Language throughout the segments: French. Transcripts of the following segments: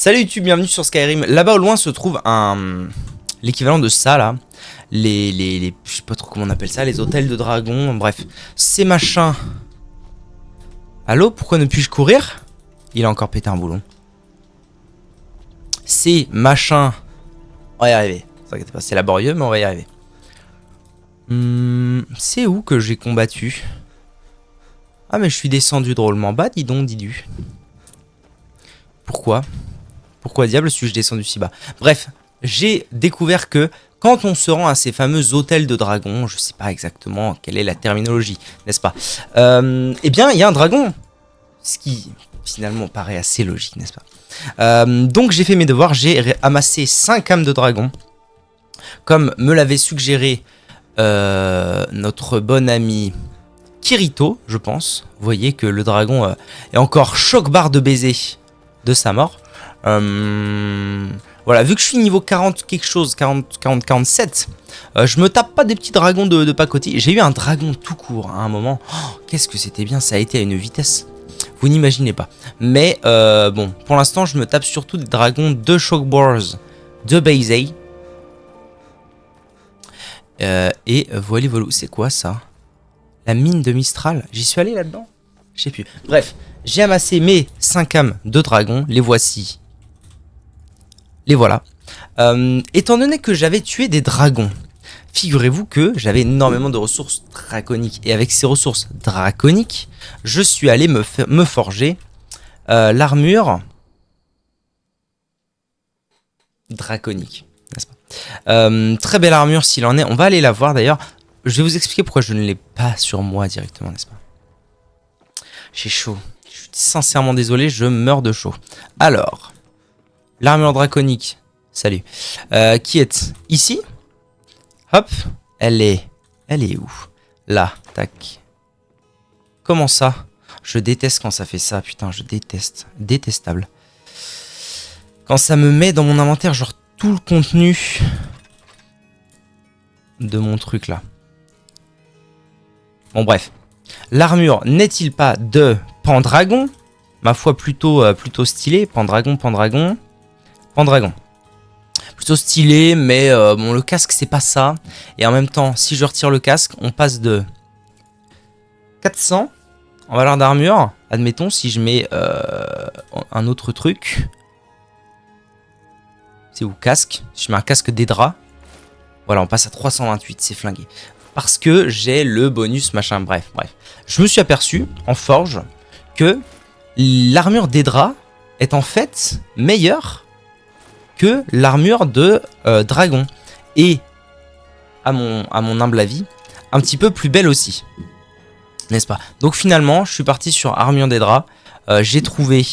Salut YouTube, bienvenue sur Skyrim. Là-bas au loin se trouve l'équivalent de ça là. Je sais pas trop comment on appelle ça, les hôtels de dragons, bref. Ces machins. Allô, pourquoi ne puis-je courir? Il a encore pété un boulon. Ces machins. On va y arriver. Ne vous inquiétez pas, c'est laborieux, mais on va y arriver. C'est où que j'ai combattu? Ah, mais je suis descendu drôlement bas, dis donc, Didu. Pourquoi? Pourquoi diable suis-je descendu si bas? Bref, j'ai découvert que quand on se rend à ces fameux hôtels de dragons, je sais pas exactement quelle est la terminologie, n'est-ce pas? Eh bien, il y a un dragon. Ce qui, finalement, paraît assez logique, n'est-ce pas? Donc, j'ai fait mes devoirs, j'ai amassé 5 âmes de dragon. Comme me l'avait suggéré notre bon ami Kirito, je pense. Vous voyez que le dragon est encore choc-barre de baiser de sa mort. Voilà, vu que je suis niveau 40 quelque chose, 47, je me tape pas des petits dragons de pacotille. J'ai eu un dragon tout court à un moment. Oh, qu'est-ce que c'était bien, ça a été à une vitesse. Vous n'imaginez pas. Mais bon, pour l'instant, je me tape surtout des dragons de Shockbars de Baize. Et voilà, c'est quoi ça? La mine de Mistral? J'y suis allé là-dedans? Je sais plus. Bref, j'ai amassé mes 5 âmes de dragon. Les voici. Les voilà. Étant donné que j'avais tué des dragons, figurez-vous que j'avais énormément de ressources draconiques. Et avec ces ressources draconiques, je suis allé me forger l'armure draconique. N'est-ce pas? Très belle armure s'il en est. On va aller la voir d'ailleurs. Je vais vous expliquer pourquoi je ne l'ai pas sur moi directement, n'est-ce pas? J'ai chaud. Je suis sincèrement désolé, je meurs de chaud. Alors, l'armure draconique. Salut. Qui est ici? Hop. Elle est où? Là. Tac. Comment ça? Je déteste quand ça fait ça. Putain, je déteste. Détestable. Quand ça me met dans mon inventaire, genre tout le contenu de mon truc là. Bon bref, l'armure n'est-il pas de Pendragon? Ma foi plutôt stylé, Pendragon. Plutôt stylé, mais bon le casque c'est pas ça. Et en même temps, si je retire le casque, on passe de 400 en valeur d'armure. Admettons si je mets un autre truc. C'est où? Casque. Si je mets un casque d'Edra. Voilà, on passe à 328, c'est flingué. Parce que j'ai le bonus machin, bref. Je me suis aperçu, en forge, que l'armure d'Edra est en fait meilleure que l'armure de dragon. Et, à mon humble avis, un petit peu plus belle aussi. N'est-ce pas? Donc finalement, je suis parti sur armure d'Edra. J'ai trouvé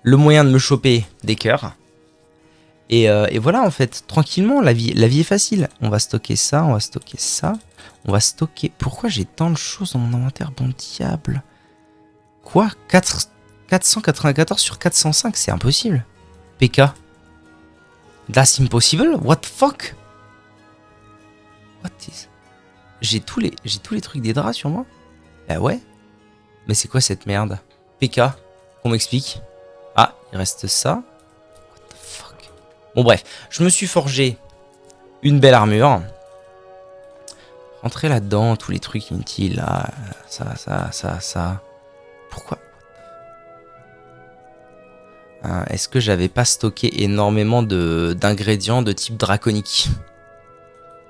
le moyen de me choper des cœurs. Et voilà en fait, tranquillement, la vie est facile. On va stocker ça, on va stocker ça. On va stocker... Pourquoi j'ai tant de choses dans mon inventaire, bon diable? Quoi? 494 sur 405, c'est impossible. PK. That's impossible? What the fuck? What is... J'ai tous les trucs des draps sur moi? Bah ouais. Mais c'est quoi cette merde? PK, qu'on m'explique. Ah, il reste ça. Bon bref, je me suis forgé une belle armure. Rentrez là-dedans, tous les trucs inutiles, là, ça. Pourquoi? Est-ce que j'avais pas stocké énormément d'ingrédients de type draconique?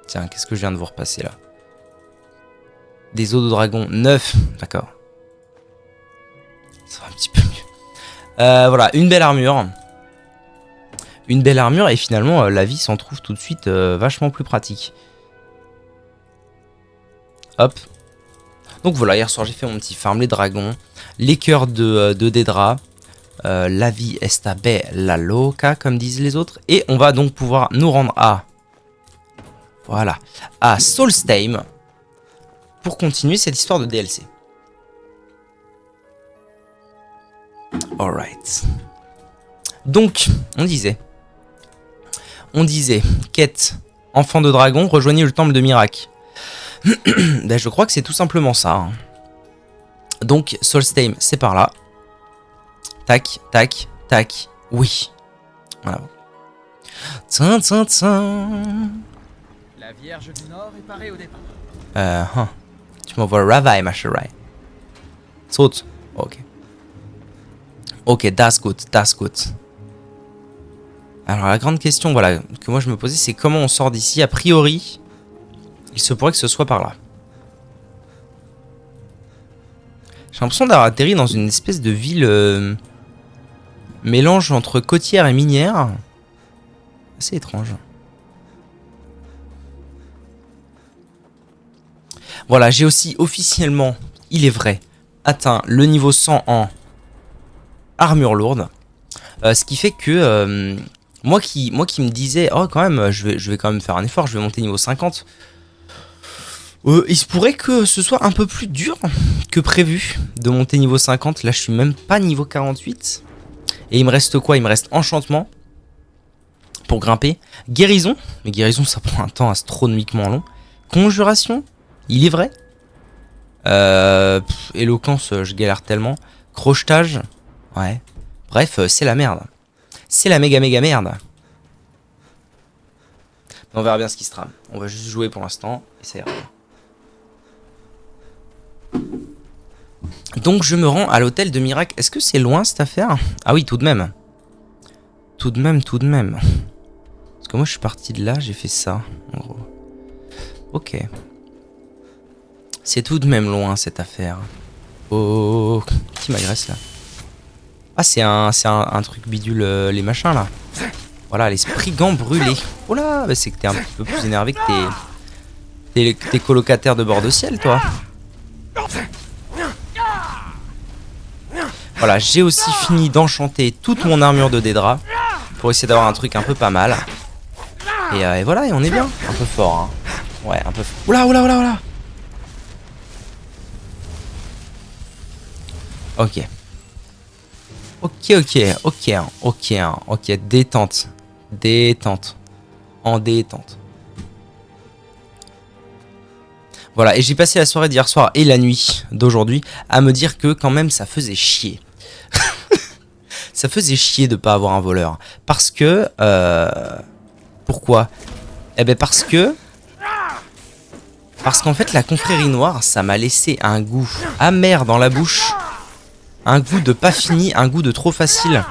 Tiens, qu'est-ce que je viens de vous repasser là? Des os de dragon, 9, d'accord. Ça va un petit peu mieux. Voilà, une belle armure. Une belle armure et finalement la vie s'en trouve tout de suite vachement plus pratique. Hop. Donc voilà, hier soir j'ai fait mon petit farm, les dragons, les cœurs de Dedra, la vie est la loca comme disent les autres. Et on va donc pouvoir nous rendre à... Voilà, à Solstheim pour continuer cette histoire de DLC. Alright. Donc, on disait, quête, enfant de dragon, rejoignez le temple de Mirac. Ben, je crois que c'est tout simplement ça. Hein. Donc, Solstheim, c'est par là. Tac, tac, tac. Oui. Voilà. Tin, tin, tin. La Vierge du Nord est parée au départ. Tu m'envoies Ravai, ma chérie. Saute. Ok. Ok, das gut, das gut. Alors la grande question, voilà, que moi je me posais, c'est comment on sort d'ici. A priori, il se pourrait que ce soit par là. J'ai l'impression d'avoir atterri dans une espèce de ville mélange entre côtière et minière. Assez étrange. Voilà, j'ai aussi officiellement, il est vrai, atteint le niveau 100 en armure lourde. Ce qui fait que moi qui me disais, oh quand même, je vais quand même faire un effort, je vais monter niveau 50. Il se pourrait que ce soit un peu plus dur que prévu de monter niveau 50. Là, je suis même pas niveau 48. Et il me reste quoi? Il me reste enchantement pour grimper. Guérison. Mais guérison, ça prend un temps astronomiquement long. Conjuration. Il est vrai. Éloquence, je galère tellement. Crochetage. Ouais. Bref, c'est la merde. C'est la méga merde. On verra bien ce qui se trame. On va juste jouer pour l'instant. Et ça ira. Donc je me rends à l'hôtel de Miracle. Est-ce que c'est loin cette affaire? Ah oui, tout de même. Tout de même. Parce que moi je suis parti de là, j'ai fait ça, en gros. Ok. C'est tout de même loin cette affaire. Oh, qui m'agresse là? Ah, c'est un truc bidule, les machins là. Voilà, les sprigands brûlés. Oh là, bah, c'est que t'es un peu plus énervé que tes colocataires de bord de ciel, toi. Voilà, j'ai aussi fini d'enchanter toute mon armure de Dédra pour essayer d'avoir un truc un peu pas mal. Et voilà, et on est bien. Un peu fort, hein. Ouais, un peu fort. Oula. Ok. Ok, détente. En détente. Voilà, et j'ai passé la soirée d'hier soir et la nuit d'aujourd'hui à me dire que quand même ça faisait chier. Ça faisait chier de pas avoir un voleur. Parce que... Pourquoi? Eh ben parce qu'en fait la confrérie noire, ça m'a laissé un goût amer dans la bouche. Un goût de pas fini, un goût de trop facile.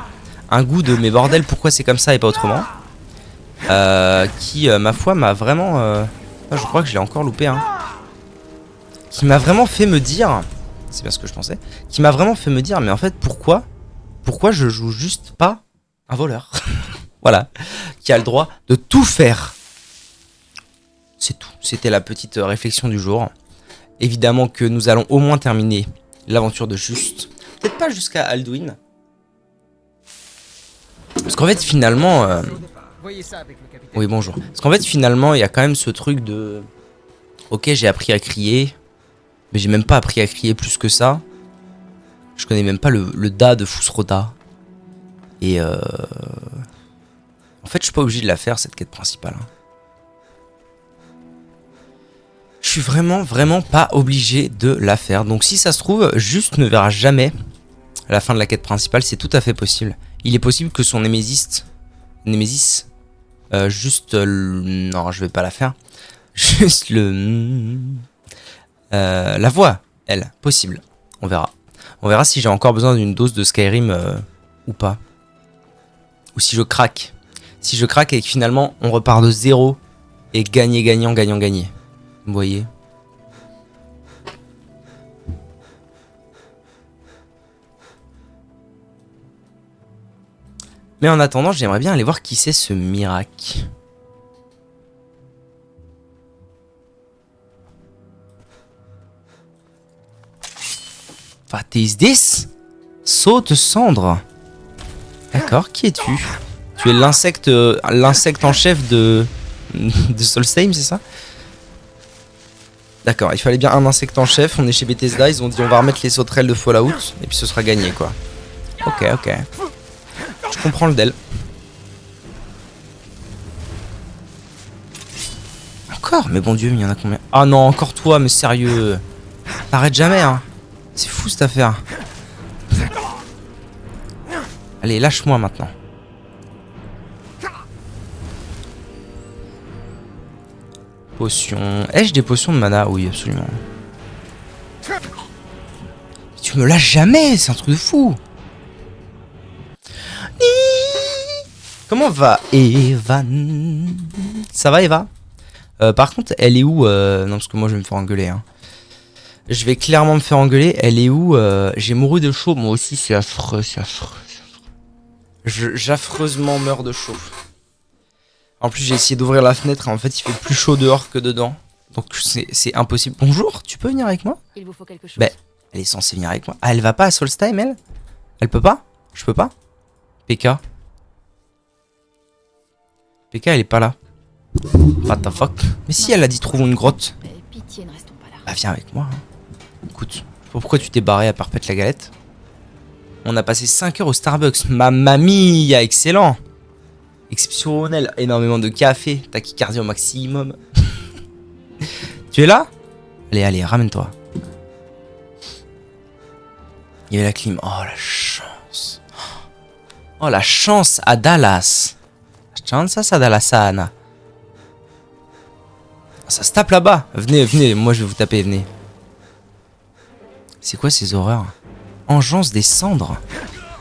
Un goût de mais bordel, pourquoi c'est comme ça et pas autrement. Qui, ma foi, m'a vraiment... je crois que je l'ai encore loupé, hein. Qui m'a vraiment fait me dire... C'est bien ce que je pensais. Qui m'a vraiment fait me dire, mais en fait, pourquoi je joue juste pas un voleur? Voilà. Qui a le droit de tout faire. C'est tout. C'était la petite réflexion du jour. Évidemment que nous allons au moins terminer l'aventure de Juste. Peut-être pas jusqu'à Alduin. Parce qu'en fait, finalement... Oui, bonjour. Parce qu'en fait, finalement, il y a quand même ce truc de... Ok, j'ai appris à crier. Mais j'ai même pas appris à crier plus que ça. Je connais même pas le Da de Fusroda. Et en fait, je suis pas obligé de la faire, cette quête principale. Je suis vraiment pas obligé de la faire. Donc si ça se trouve, Juste ne verra jamais la fin de la quête principale. C'est tout à fait possible. Il est possible que son Némésis... juste... non, je vais pas la faire. Juste la voix, elle, possible. On verra. On verra si j'ai encore besoin d'une dose de Skyrim ou pas. Ou si je craque. Si je craque et que finalement on repart de zéro et gagnant. Vous voyez? Mais en attendant, j'aimerais bien aller voir qui c'est ce Miracle. What is this? Saute cendre. D'accord, qui es-tu? Tu es l'insecte en chef de Solstheim, c'est ça? D'accord, il fallait bien un insecte en chef. On est chez Bethesda, ils ont dit on va remettre les sauterelles de Fallout et puis ce sera gagné quoi. Ok. Je comprends le del. Encore? Mais bon Dieu, mais il y en a combien? Ah non, encore toi, mais sérieux. T'arrêtes jamais, hein. C'est fou cette affaire. Allez, lâche-moi maintenant. Potion. Ai-je des potions de mana? Oui, absolument. Tu me lâches jamais, c'est un truc de fou. Comment va Evan? Ça va Eva? Par contre, elle est où non, parce que moi je vais me faire engueuler. Hein. Je vais clairement me faire engueuler. Elle est où j'ai mouru de chaud. Moi aussi, c'est affreux, c'est affreux. J'affreusement meurs de chaud. En plus, j'ai essayé d'ouvrir la fenêtre et en fait, il fait plus chaud dehors que dedans. Donc, c'est impossible. Bonjour, tu peux venir avec moi? Il vous faut quelque chose. Bah, elle est censée venir avec moi. Ah, elle va pas à Solstheim, elle? Elle peut pas? Je peux pas? PK. PK, elle est pas là. What the fuck? Mais si, elle a dit trouvons une grotte. Mais pitié, ne restons pas là. Bah, viens avec moi. Hein. Écoute, je sais pas pourquoi tu t'es barré à part pète la galette. On a passé 5 heures au Starbucks. Mamma mia, excellent. Exceptionnel. Énormément de café. Tachycardie au maximum. Tu es là? Allez, allez, ramène-toi. Il y avait la clim. Oh, la chance. Oh, la chance à Dallas. La chance à Dallasana. Ça se tape là-bas. Venez, venez. Moi, je vais vous taper. Venez. C'est quoi ces horreurs? Engeance des cendres.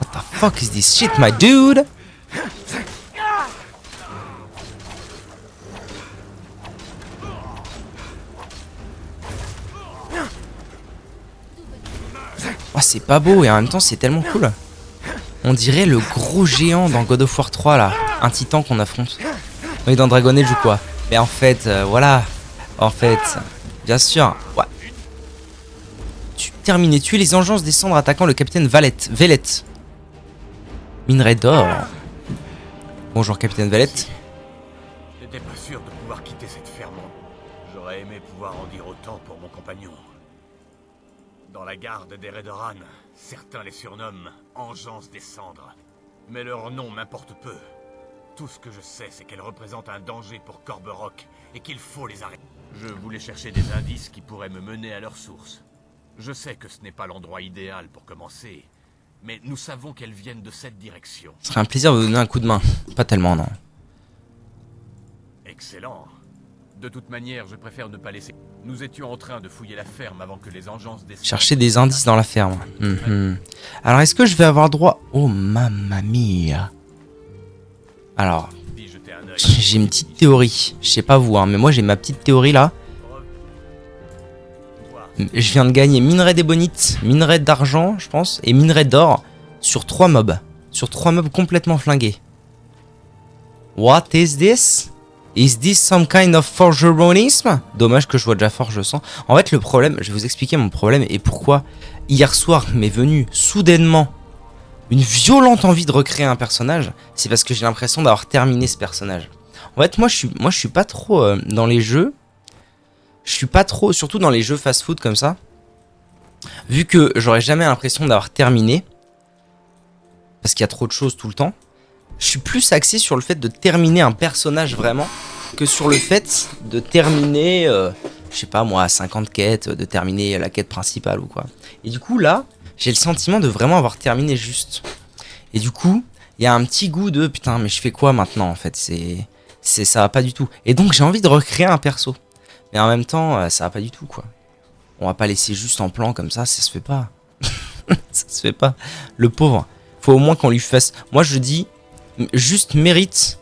What the fuck is this shit, my dude? Oh, c'est pas beau et en même temps c'est tellement cool. On dirait le gros géant dans God of War 3 là. Un titan qu'on affronte. Oui, dans Dragon Age ou quoi. Mais en fait, voilà. En fait, bien sûr. Ouais. Terminé. Tuer les engences des cendres attaquant le capitaine Velette. Minerai d'or. Bonjour capitaine Velette. Je n'étais pas sûr de pouvoir quitter cette ferme. J'aurais aimé pouvoir en dire autant pour mon compagnon. Dans la garde des Redoran, certains les surnomment Engeance des Cendres. Mais leur nom m'importe peu. Tout ce que je sais, c'est qu'elles représentent un danger pour Corberock et qu'il faut les arrêter. Je voulais chercher des indices qui pourraient me mener à leur source. Je sais que ce n'est pas l'endroit idéal pour commencer, mais nous savons qu'elles viennent de cette direction. Ce serait un plaisir de vous donner un coup de main. Pas tellement, non. Excellent. De toute manière, je préfère ne pas laisser... Nous étions en train de fouiller la ferme avant que les engences des... Chercher des indices dans la ferme. Alors, est-ce que je vais avoir droit... Oh, mamma mia. Alors, j'ai une petite théorie. Je sais pas vous, hein, mais moi j'ai ma petite théorie là. Je viens de gagner minerai d'ébonite, minerai d'argent, je pense, et minerai d'or sur 3 mobs. Sur 3 mobs complètement flingués. What is this? Is this some kind of forgeronisme? Dommage que je vois déjà forge sang. En fait, le problème, je vais vous expliquer mon problème et pourquoi hier soir m'est venu soudainement une violente envie de recréer un personnage. C'est parce que j'ai l'impression d'avoir terminé ce personnage. En fait, moi je suis pas trop dans les jeux. Je suis pas trop, surtout dans les jeux fast-food comme ça. Vu que j'aurais jamais l'impression d'avoir terminé. Parce qu'il y a trop de choses tout le temps. Je suis plus axé sur le fait de terminer un personnage vraiment. Que sur le fait de terminer, je sais pas moi, 50 quêtes. De terminer la quête principale ou quoi. Et du coup là, j'ai le sentiment de vraiment avoir terminé juste. Et du coup, il y a un petit goût de putain mais je fais quoi maintenant en fait. Ça va pas du tout. Et donc j'ai envie de recréer un perso. Mais en même temps, ça va pas du tout, quoi. On va pas laisser juste en plan comme ça se fait pas. Ça se fait pas. Le pauvre, faut au moins qu'on lui fasse... Moi, je dis, juste mérite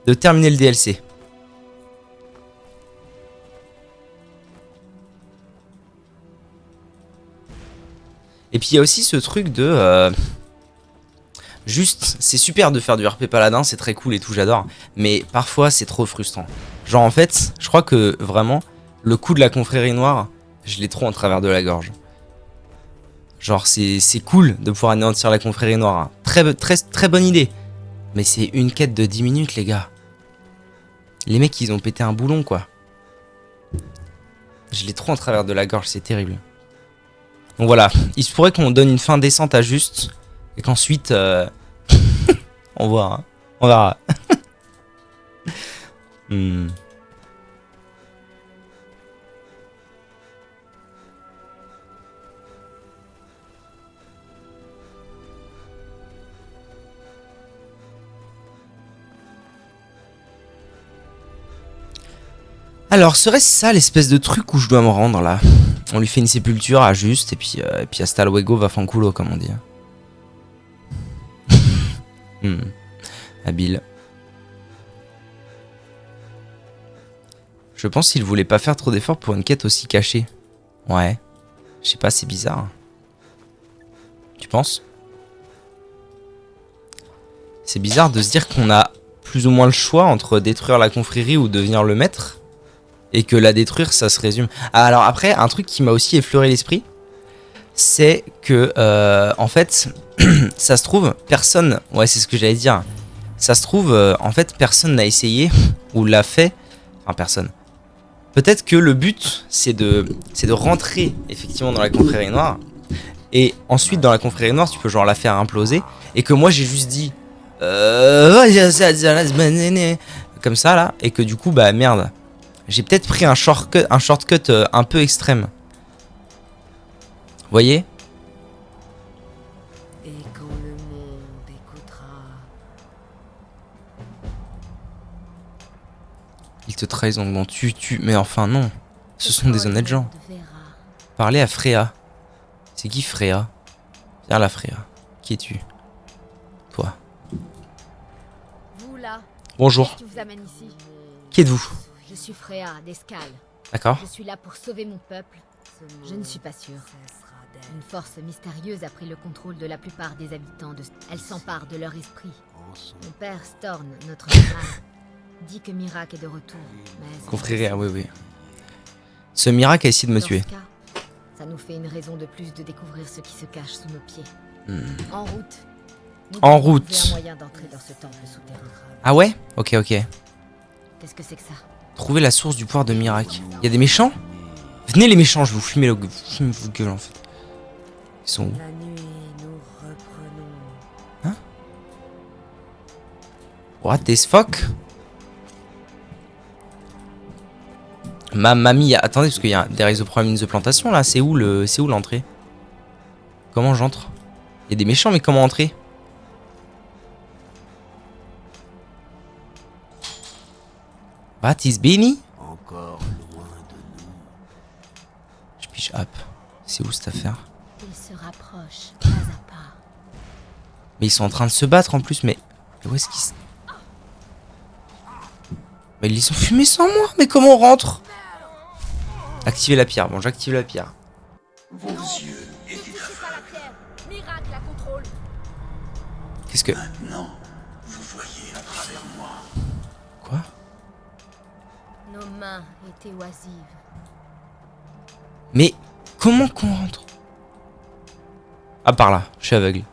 de terminer le DLC. Et puis, il y a aussi ce truc de... Juste, c'est super de faire du RP Paladin, c'est très cool et tout, j'adore. Mais parfois, c'est trop frustrant. Genre, en fait, je crois que vraiment, le coup de la confrérie noire, je l'ai trop en travers de la gorge. Genre, c'est cool de pouvoir anéantir la confrérie noire. Hein. Très bonne idée. Mais c'est une quête de 10 minutes, les gars. Les mecs, ils ont pété un boulon, quoi. Je l'ai trop en travers de la gorge, c'est terrible. Donc voilà, il se pourrait qu'on donne une fin décente à Juste. Et qu'ensuite... on voit, hein. On verra. Alors, serait-ce ça l'espèce de truc où je dois me rendre là? On lui fait une sépulture à juste, et puis hasta luego va fanculo, comme on dit. Habile. Je pense qu'il voulait pas faire trop d'efforts pour une quête aussi cachée. Ouais. Je sais pas, c'est bizarre. Tu penses? C'est bizarre de se dire qu'on a plus ou moins le choix entre détruire la confrérie ou devenir le maître. Et que la détruire, ça se résume. Ah, alors après, un truc qui m'a aussi effleuré l'esprit, c'est que, en fait, ça se trouve, personne... Ouais, c'est ce que j'allais dire. Ça se trouve, en fait, personne n'a essayé ou l'a fait. Enfin, personne. Peut-être que le but, c'est de rentrer, effectivement, dans la confrérie noire. Et ensuite, dans la confrérie noire, tu peux genre la faire imploser. Et que moi, j'ai juste dit... comme ça, là. Et que du coup, bah, merde. J'ai peut-être pris un shortcut un peu extrême. Vous voyez? Et quand le monde écoutera. Ils te trahissent donc bon, mais enfin non. Ce sont des honnêtes gens. Parlez à Freya. C'est qui Freya? Viens là Freya. Qui es-tu? Toi. Vous là. Bonjour. Qui vous amène ici? Qui êtes-vous? Je suis Freya d'Escale. D'accord. Je suis là pour sauver mon peuple. Je ne suis pas sûre. Une force mystérieuse a pris le contrôle de la plupart des habitants de... Elle s'empare de leur esprit. Mon père Storn, notre général, dit que Mirac est de retour. Mais Confrérie, ah oui, oui. Ce Mirac a essayé de me tuer. dans ce cas, ça nous fait une raison de plus de découvrir ce qui se cache sous nos pieds. En route. Nous En devons trouver route. un moyen d'entrer dans ce temple souterrain. Ah ouais? Ok, ok. Qu'est-ce que c'est que ça? Trouver la source du pouvoir de Mirac. Il y a des méchants? Venez les méchants, je vais vous fumer le vos gueules en fait. Ils sont où? La nuit, nous reprenons. Hein? What the fuck? Ma mamie, attendez parce qu'il y a des problèmes de plantation là. C'est où l'entrée? Comment j'entre? Il y a des méchants mais comment entrer? What is Benny? Encore loin de nous. Je piche up. C'est où cette affaire? Ils se rapprochent, pas à pas. Mais ils sont en train de se battre en plus, mais où est-ce qu'ils... Mais ils les ont fumés sans moi. Mais comment on rentre? Activer la pierre. Bon, j'active la pierre. Vos yeux étaient Miracle la contrôle. Qu'est-ce que... maintenant. Vous voyez à travers moi. Quoi? Nos mains étaient oisives. Mais comment qu'on rentre? Ah, par là. Je suis aveugle.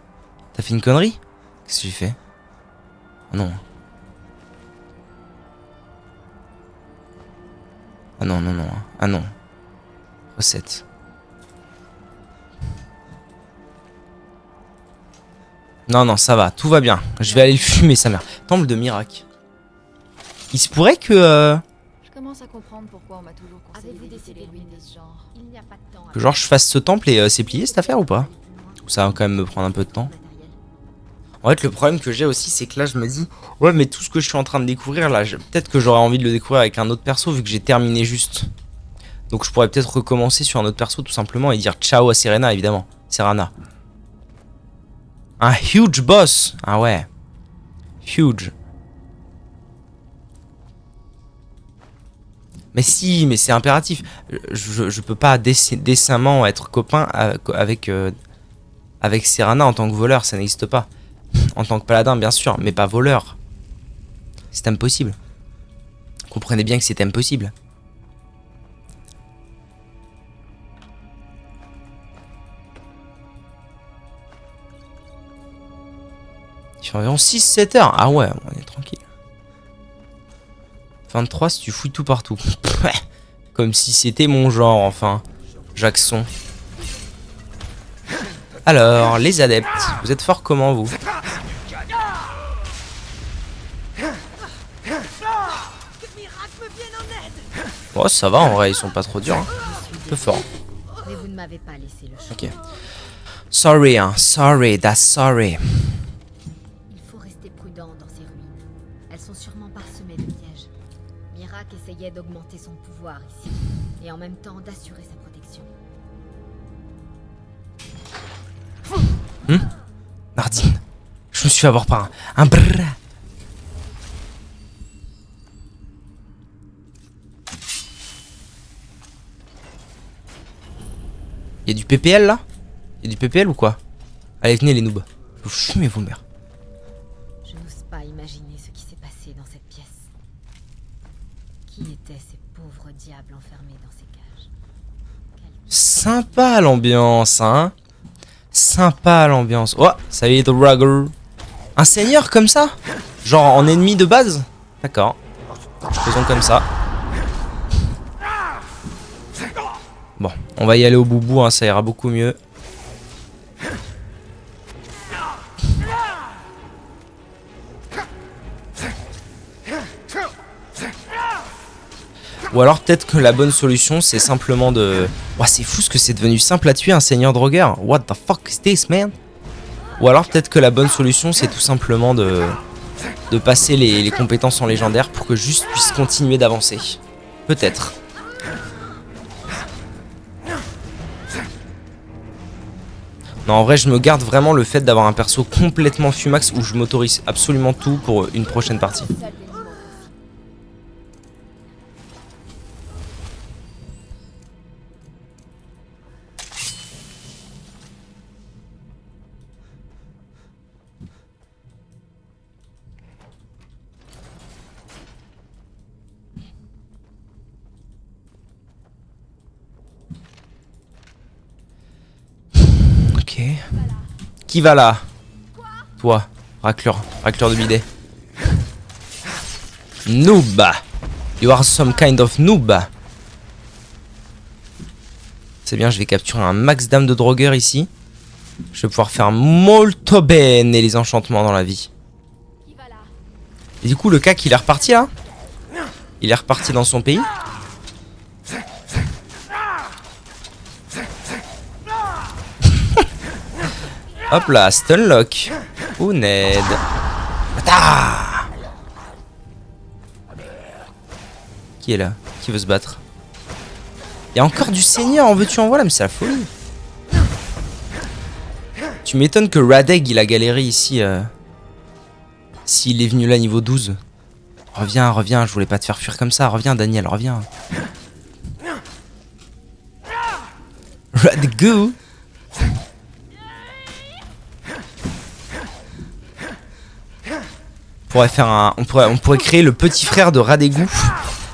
T'as fait une connerie? Qu'est-ce que j'ai fait? Ah non. Ah non, non, non. Ah non. Recette. Non, non, ça va. Tout va bien. Je vais aller le fumer, sa mère. Temple de Mirac. Il se pourrait que... Je commence à comprendre pourquoi on m'a toujours conseillé Avez-vous d'éviter décidé les de ruines m'aider? de ce genre. Il n'y a pas de temps. que genre je fasse ce temple et c'est plié cette affaire ou pas? Ou ça va quand même me prendre un peu de temps? En fait, le problème que j'ai aussi, c'est que là, je me dis, ouais, mais tout ce que je suis en train de découvrir, là, peut-être que j'aurais envie de le découvrir avec un autre perso, vu que j'ai terminé juste. Donc, je pourrais peut-être recommencer sur un autre perso, tout simplement, et dire ciao à Serena, évidemment. Serena. Un huge boss. Ah ouais. Huge. Mais si, mais c'est impératif. Je peux pas décemment être copain avec Serena en tant que voleur, ça n'existe pas. En tant que paladin, bien sûr, mais pas voleur. C'est impossible. Comprenez bien que c'est impossible. Il fait environ 6-7 heures. Ah ouais, on est tranquille. 23 si tu fouilles tout partout. Comme si c'était mon genre, enfin. Jackson. Alors, les adeptes, vous êtes forts comment, vous? Oh, ça va, en vrai, ils sont pas trop durs. Hein. Un peu forts. Mais vous ne m'avez pas laissé le choix. Ok. Sorry, hein. Sorry, that's sorry. Il faut rester prudent dans ces ruines. Elles sont sûrement parsemées de pièges. Mirac essayait d'augmenter son pouvoir ici, et en même temps d'assurer sa protection. Nardine, je me suis fait avoir par un brrr. Y'a du PPL là? Y'a du PPL ou quoi? Allez, venez les noobs. Vous fumez-vous, merde. Je n'ose pas imaginer ce qui s'est passé dans cette pièce. Qui étaient ces pauvres diables enfermés dans ces cages? Sympa l'ambiance, hein? Sympa l'ambiance. Oh, salut The Rugger. Un seigneur comme ça? Genre en ennemi de base? D'accord. Faisons comme ça. Bon, on va y aller au boubou, hein, ça ira beaucoup mieux. Ou alors peut-être que la bonne solution c'est simplement de... Ouah, c'est fou ce que c'est devenu simple à tuer un seigneur drogueur. What the fuck is this, man? Ou alors peut-être que la bonne solution c'est tout simplement de passer les compétences en légendaire pour que juste puisse continuer d'avancer. Peut-être. Non, en vrai je me garde vraiment le fait d'avoir un perso complètement fumax où je m'autorise absolument tout pour une prochaine partie. Ok. Qui va là? Toi, racleur de bidet. Noob. You are some kind of noob. C'est bien, je vais capturer un max d'âme de drogueur ici. Je vais pouvoir faire molto bene et les enchantements dans la vie. Et du coup, le cac, il est reparti là? Il est reparti dans son pays? Hop là, stunlock. Ou Ned. Ah, qui est là? Qui veut se battre? Il y a encore du seigneur, en veux-tu en voilà, mais c'est la folie. Tu m'étonnes que Radeg il a galéré ici. S'il est venu là niveau 12. Reviens, reviens, je voulais pas te faire fuir comme ça. Reviens Daniel, reviens. Radegu. On pourrait créer le petit frère de Radegu,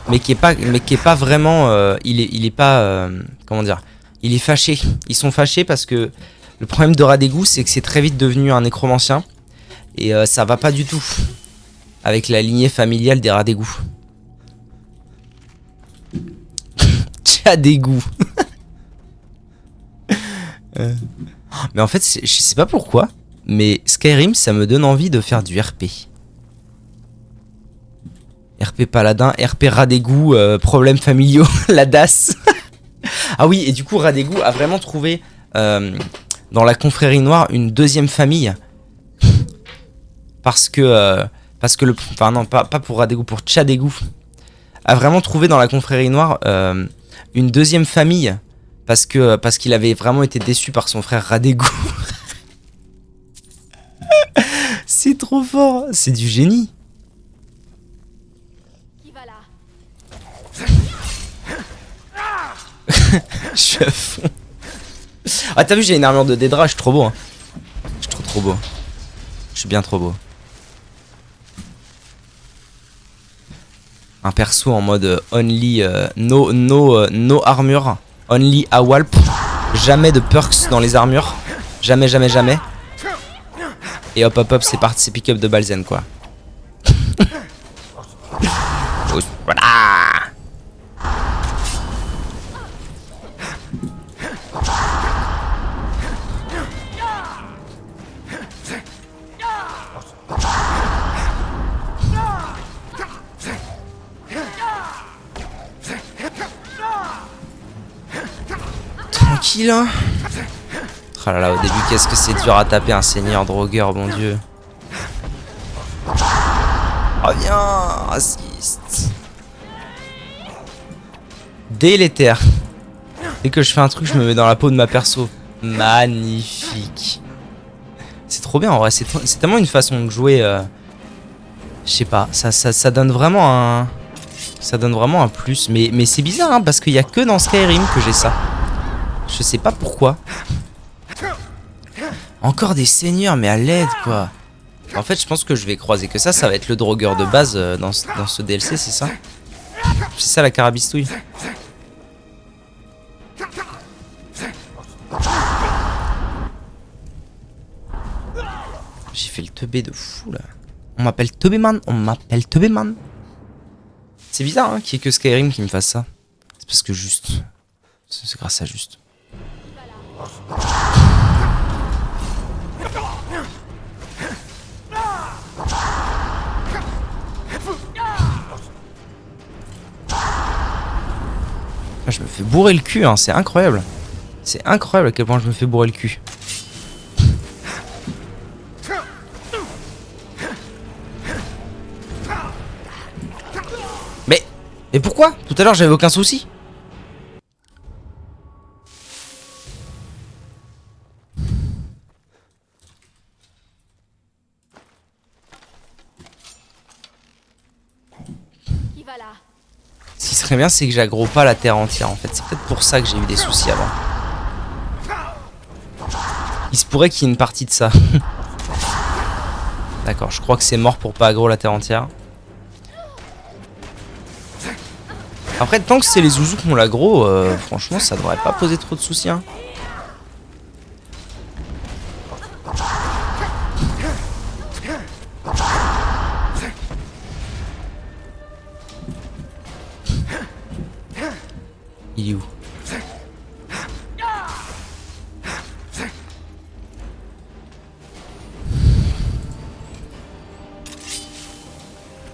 mais qui est pas vraiment il est pas comment dire, il est fâché. Ils sont fâchés parce que le problème de Radegu c'est que c'est très vite devenu un nécromancien et ça va pas du tout avec la lignée familiale des Radegu. Tchadegu. Mais en fait, je sais pas pourquoi, mais Skyrim ça me donne envie de faire du RP. RP Paladin, RP Radegu, problèmes familiaux, la DAS. Ah oui, et du coup, Radegu a vraiment trouvé dans la confrérie noire une deuxième famille. Parce que le... Enfin non, pas pour Radegu, pour Tchadegu. A vraiment trouvé dans la confrérie noire une deuxième famille. Parce qu'il avait vraiment été déçu par son frère Radegu. C'est trop fort, c'est du génie. Je suis à fond. Ah t'as vu j'ai une armure de Dédra, je suis trop beau hein. Je suis trop beau. Je suis bien trop beau. Un perso en mode only no armure. Only AWALP. Jamais de perks dans les armures. Jamais, jamais, jamais. Et hop hop hop c'est parti, c'est pick-up de Balzen quoi. Voilà. Tranquille hein. Oh là là, au début qu'est-ce que c'est dur à taper un seigneur drogueur, bon dieu. Reviens, raciste. Délétère. Dès que je fais un truc, je me mets dans la peau de ma perso. Magnifique. C'est trop bien en vrai, c'est tellement une façon de jouer. Je sais pas, ça donne vraiment un. Ça donne vraiment un plus. Mais c'est bizarre, hein, parce qu'il y a que dans Skyrim que j'ai ça. Je sais pas pourquoi. Encore des seigneurs, mais à l'aide quoi. En fait, je pense que je vais croiser que ça va être le drogueur de base dans ce DLC, c'est ça? C'est ça la carabistouille. J'ai fait le teubé de fou là. On m'appelle Teubéman, on m'appelle Teubéman. C'est bizarre hein, qu'il n'y ait que Skyrim qui me fasse ça. C'est parce que juste. C'est grâce à juste. Je me fais bourrer le cul, hein, c'est incroyable. C'est incroyable à quel point je me fais bourrer le cul. Mais pourquoi? Tout à l'heure j'avais aucun souci. Qui va là? Ce qui serait bien, c'est que j'aggro pas la terre entière en fait. C'est peut-être pour ça que j'ai eu des soucis avant. Il se pourrait qu'il y ait une partie de ça. D'accord, je crois que c'est mort pour pas aggro la terre entière. Après, tant que c'est les zouzous qui ont l'aggro, franchement, ça devrait pas poser trop de soucis. Hein. Il est où?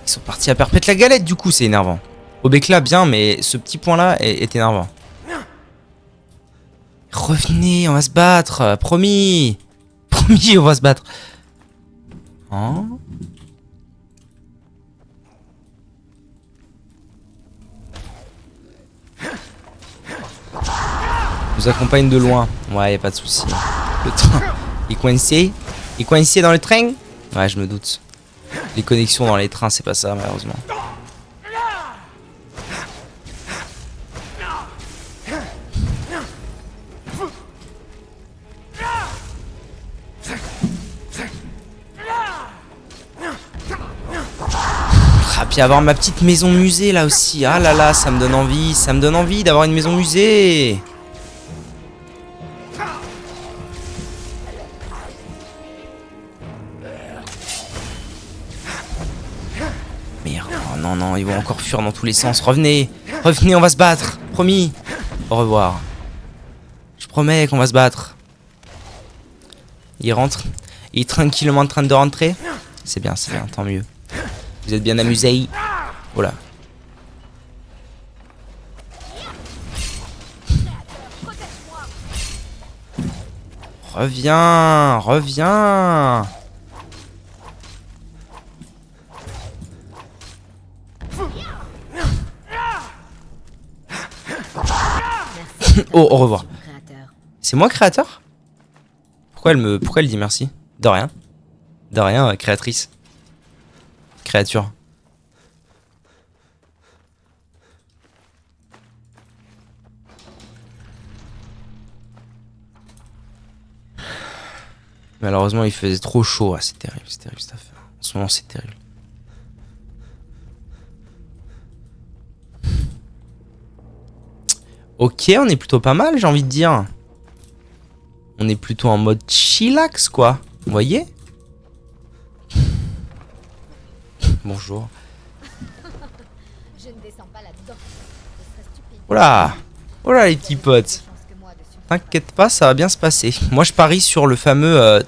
Ils sont partis à perpète la galette, du coup, c'est énervant. Obekla, bien, mais ce petit point-là est énervant. Revenez, on va se battre, promis. Promis, on va se battre. Hein? Je vous accompagne de loin. Ouais, y a pas de souci. Le train est coincé. Il est coincé dans le train? Ouais, je me doute. Les connexions dans les trains, c'est pas ça, malheureusement. Ah, puis avoir ma petite maison musée là aussi. Ah là là, ça me donne envie d'avoir une maison musée. Merde, oh non, non, ils vont encore fuir dans tous les sens. Revenez, revenez, on va se battre, promis. Au revoir. Je promets qu'on va se battre. Il rentre, il est tranquillement en train de rentrer. C'est bien, tant mieux. Vous êtes bien amusés. Voilà. Reviens, reviens. Oh, au revoir. C'est moi créateur? Pourquoi elle dit merci? De rien. De rien, créatrice. Créature. Malheureusement, il faisait trop chaud. Ah, c'est terrible cette affaire. En ce moment, c'est terrible. Ok, on est plutôt pas mal, j'ai envie de dire. On est plutôt en mode chillax, quoi. Vous voyez? Bonjour. Je ne descends pas là-dedans. Ce serait stupide. Voilà. Voilà les petits potes. T'inquiète pas, ça va bien se passer. Moi je parie sur le fameux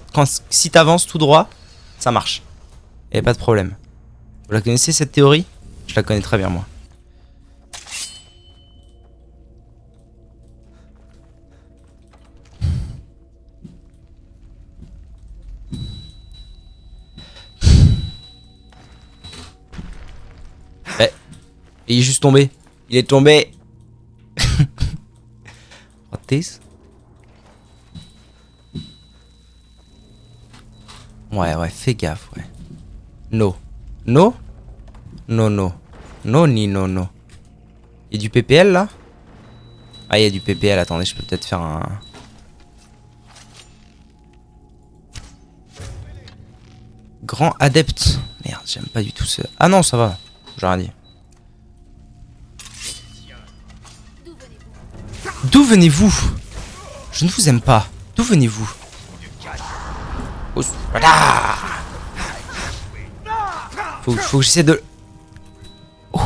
si t'avances tout droit, ça marche. Et pas de problème. Vous la connaissez cette théorie? Je la connais très bien moi. Eh, il est juste tombé. Il est tombé. this? Ouais, fais gaffe, ouais. No. No? No. No ni no. Y'a du PPL là? Ah, y'a du PPL, attendez, je peux peut-être faire un... Grand adepte. Merde, j'aime pas du tout ce... Ah non, ça va. J'ai rien dit. D'où venez-vous? Je ne vous aime pas. D'où venez-vous? Voilà. Faut que j'essaie de... Oh.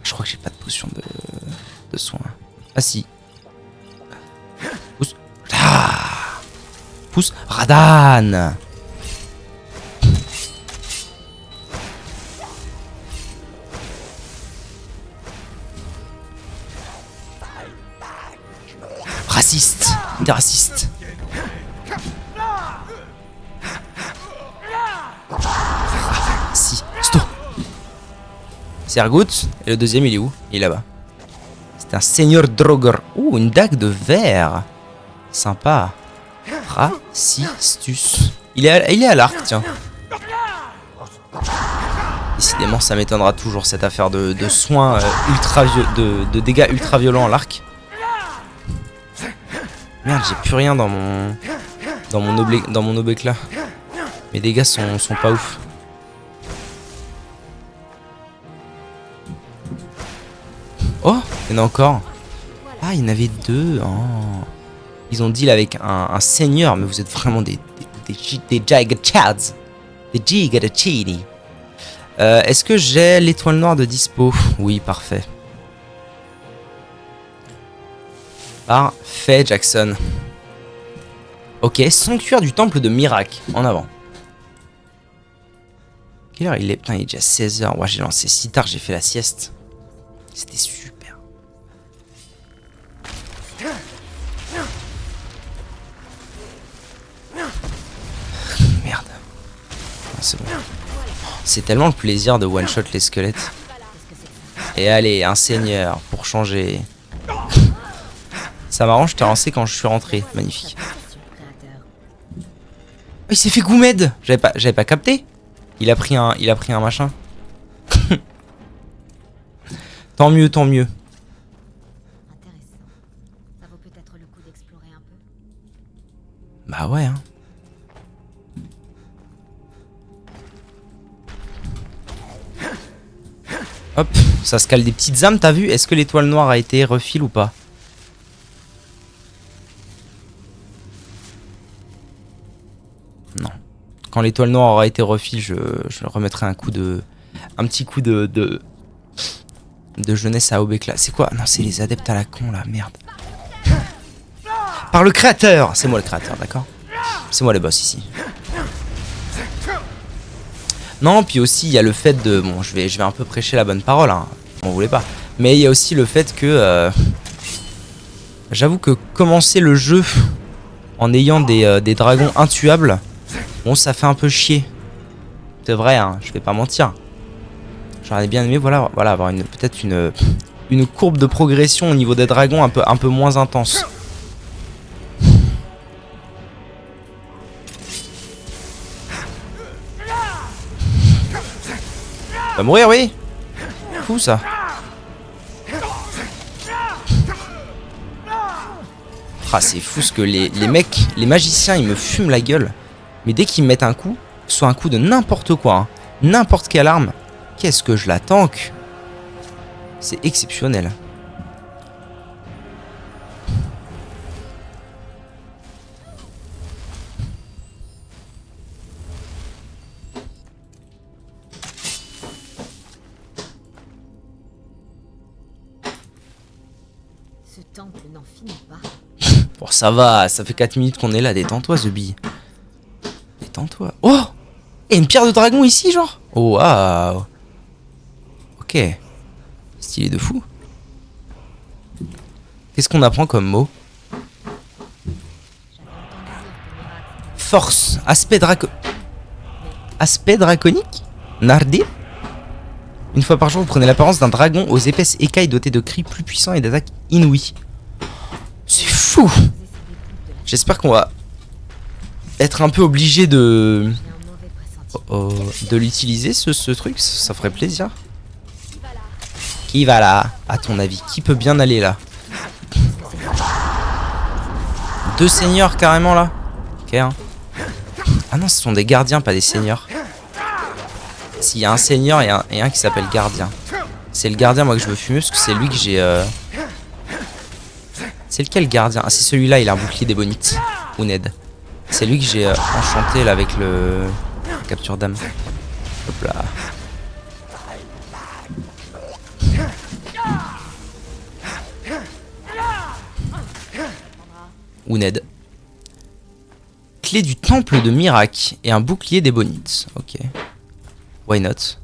Je crois que j'ai pas de potion de soin. Ah si. Pousse. Pousse. Radan. Raciste. T'es raciste. Si. Stop. C'est Ergut. Et le deuxième, il est où? Il est là-bas. C'est un seigneur Droger. Ouh, une dague de verre. Sympa. Racistus. Il est à l'arc, tiens. Décidément, ça m'étonnera toujours cette affaire de soins de dégâts ultra violents à l'arc. Merde, j'ai plus rien dans mon obéclat. Mes dégâts sont pas ouf. Oh, il y en a encore. Ah, il y en avait deux. Oh. Ils ont deal avec un seigneur, mais vous êtes vraiment des gigachads. Des gigatachini. Est-ce que j'ai l'étoile noire de dispo? Oui, parfait. Parfait, Jackson. Ok, sanctuaire du temple de Mirac. En avant. Quelle heure il est? Putain, il est déjà 16h. Ouais, j'ai lancé si tard, j'ai fait la sieste. C'était super. Merde. C'est bon. C'est tellement le plaisir de one-shot les squelettes. Et allez, un seigneur pour changer. Ça m'arrange, je t'ai lancé quand je suis rentré. Magnifique. Oh, il s'est fait Goumed. J'avais pas capté. Il a pris un machin. Tant mieux. Intéressant. Ça vaut peut-être le coup d'explorer un peu. Bah ouais, hein. Hop, ça se cale des petites âmes, t'as vu? Est-ce que l'étoile noire a été refill ou pas? Non. Quand l'étoile noire aura été refill, je remettrai un petit coup de jeunesse à Obéclat. C'est quoi? Non, c'est les adeptes à la con là, merde. Par le créateur! C'est moi le créateur, d'accord? C'est moi le boss ici. Non, puis aussi il y a le fait de... Bon, je vais un peu prêcher la bonne parole, hein. M'en voulez pas. Mais il y a aussi le fait que... J'avoue que commencer le jeu en ayant des dragons intuables, bon, ça fait un peu chier. C'est vrai, hein, je vais pas mentir. J'aurais bien aimé, voilà avoir peut-être une courbe de progression au niveau des dragons un peu moins intense. Va mourir, oui. Fou ça. Ah, c'est fou ce que les mecs, les magiciens, ils me fument la gueule. Mais dès qu'ils me mettent un coup, soit un coup de n'importe quoi, hein, n'importe quelle arme, qu'est-ce que je la tank. C'est exceptionnel. Ce temple n'en finit pas. Bon, ça va, ça fait 4 minutes qu'on est là. Détends-toi, The Bee. Détends-toi. Oh! Et une pierre de dragon ici, genre? Oh, waouh! Ok. Stylé de fou. Qu'est-ce qu'on apprend comme mot? Force. Aspect draconique? Nardir? Une fois par jour, vous prenez l'apparence d'un dragon aux épaisses écailles doté de cris plus puissants et d'attaques inouïes. Fou. J'espère qu'on va être un peu obligé de l'utiliser ce truc. Ça ferait plaisir. Qui va là? À ton avis, qui peut bien aller là? 2 seigneurs carrément là. Ok hein. Ah non, ce sont des gardiens, pas des seigneurs. S'il y a un seigneur et un qui s'appelle gardien. C'est le gardien moi que je veux fumer parce que c'est lui que j'ai... C'est lequel gardien? Ah c'est celui-là, il a un bouclier des bonites. Ou Ned. C'est lui que j'ai enchanté là avec le capture d'âme. Hop là. Ou Ned. Clé du temple de Mirac et un bouclier des bonites. Ok. Why not?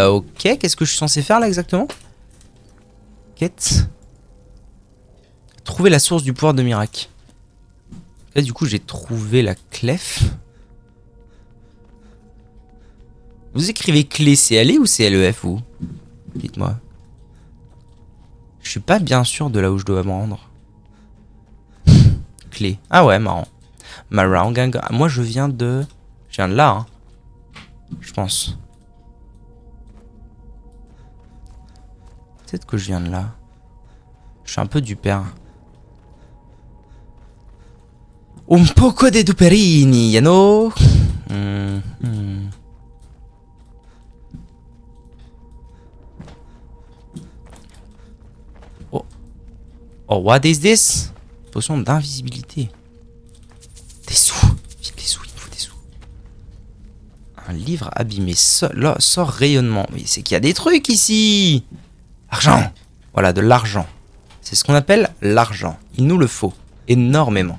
Ok, qu'est-ce que je suis censé faire là exactement? Quête. Trouver la source du pouvoir de Mirac. Là du coup j'ai trouvé la clef. Vous écrivez clé CLE ou CLEF vous? Dites-moi. Je suis pas bien sûr de là où je dois me rendre. Clé. Ah ouais, marrant. Maranganga. Moi je viens de... Je viens de là, hein. Je pense. Peut-être que je viens de là. Je suis un peu du père. Un poco de duperini, you know? Oh. Oh, what is this? Potion d'invisibilité. Des sous. Vite, des sous, il me faut des sous. Un livre abîmé. Sort rayonnement. Mais c'est qu'il y a des trucs ici. Argent. Voilà, de l'argent. C'est ce qu'on appelle l'argent. Il nous le faut. Énormément.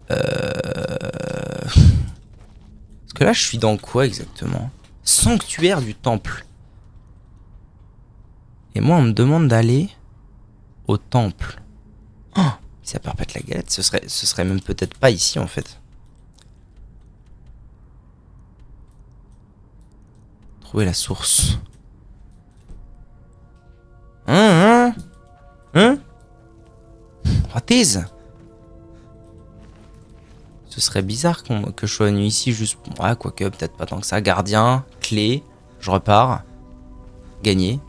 Parce que là, je suis dans quoi exactement? Sanctuaire du temple. Et moi, on me demande d'aller au temple. Oh, ça perpète la galette. Ce serait même peut-être pas ici, en fait. Trouver la source. Hein? What is? Ce serait bizarre que je sois venu ici juste... Ouais, quoique, peut-être pas tant que ça. Gardien, clé, je repars. Gagné.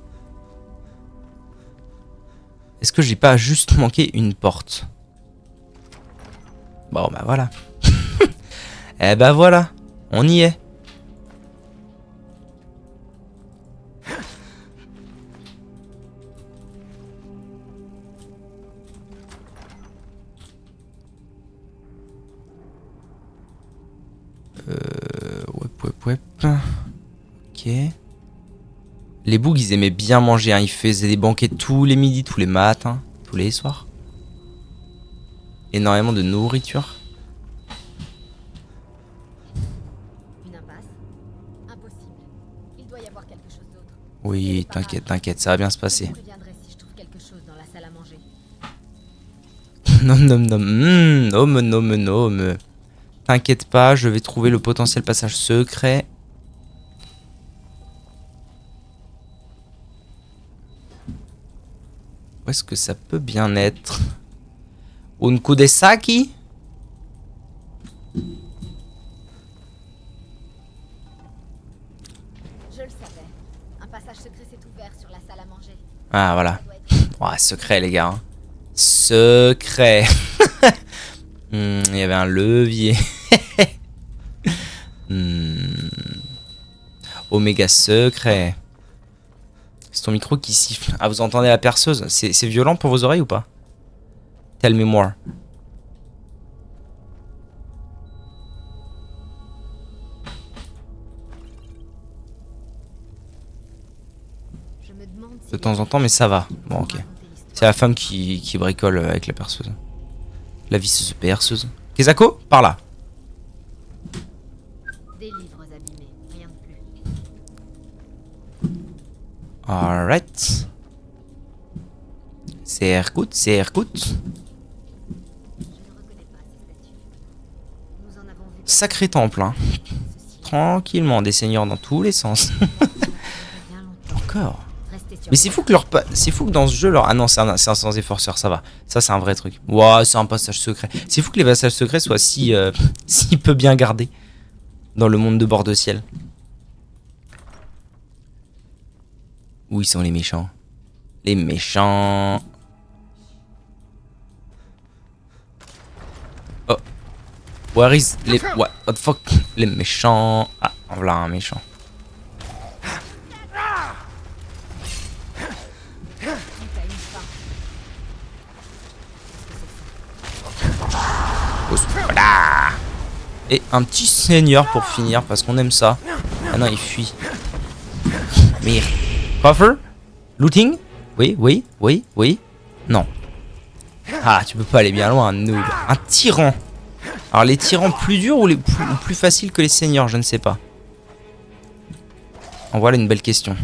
Est-ce que j'ai pas juste manqué une porte? Bon, bah voilà. Eh bah voilà, on y est. Wep. Ok. Les bougs, ils aimaient bien manger, hein. Ils faisaient des banquets tous les midis, tous les matins, tous les soirs. Énormément de nourriture. Une impasse? Impossible. Il doit y avoir quelque chose d'autre. Oui, t'inquiète, ça va bien se passer. Je préviendrai si je trouve quelque chose dans la salle à manger. Nom. T'inquiète pas, je vais trouver le potentiel passage secret. Où est-ce que ça peut bien être? Un kudesaki? Je le savais. Un passage secret s'est ouvert sur la salle à manger. Ah voilà. Ça doit être... Ouais, secret les gars. Hein. Secret. Il y avait un levier. Oméga secret. C'est ton micro qui siffle. Ah, vous entendez la perceuse? C'est violent pour vos oreilles ou pas? Tell me more. Je me demande si De temps en temps, mais ça va. Bon, ok. C'est la femme qui bricole avec la perceuse. La visseuse perceuse. Kezako, par là. des livres abîmés, rien de plus. Alright. C'est Erkut. Je ne reconnais pas ces statues. Nous en avons vu. sacré temple. Hein. Tranquillement, des seigneurs dans tous les sens. Bien longtemps. Encore. Restez sur Mais c'est fou que c'est fou que dans ce jeu leur... Ah non, c'est un sans efforceur, ça va. Ça c'est un vrai truc. Ouah, c'est un passage secret. C'est fou que les passages secrets soient si si peu bien gardés dans le monde de bord de ciel. Où ils sont les méchants? Les méchants. Oh. Where is les what the fuck? Les méchants. Ah, voilà un méchant. Voilà. Et un petit seigneur pour finir parce qu'on aime ça. Ah non, il fuit. Mais coffer? Looting? Oui, oui, oui, oui. Non. Ah, tu peux pas aller bien loin, noob. Un tyran. Alors les tyrans plus durs ou plus faciles que les seigneurs, je ne sais pas. En voilà une belle question.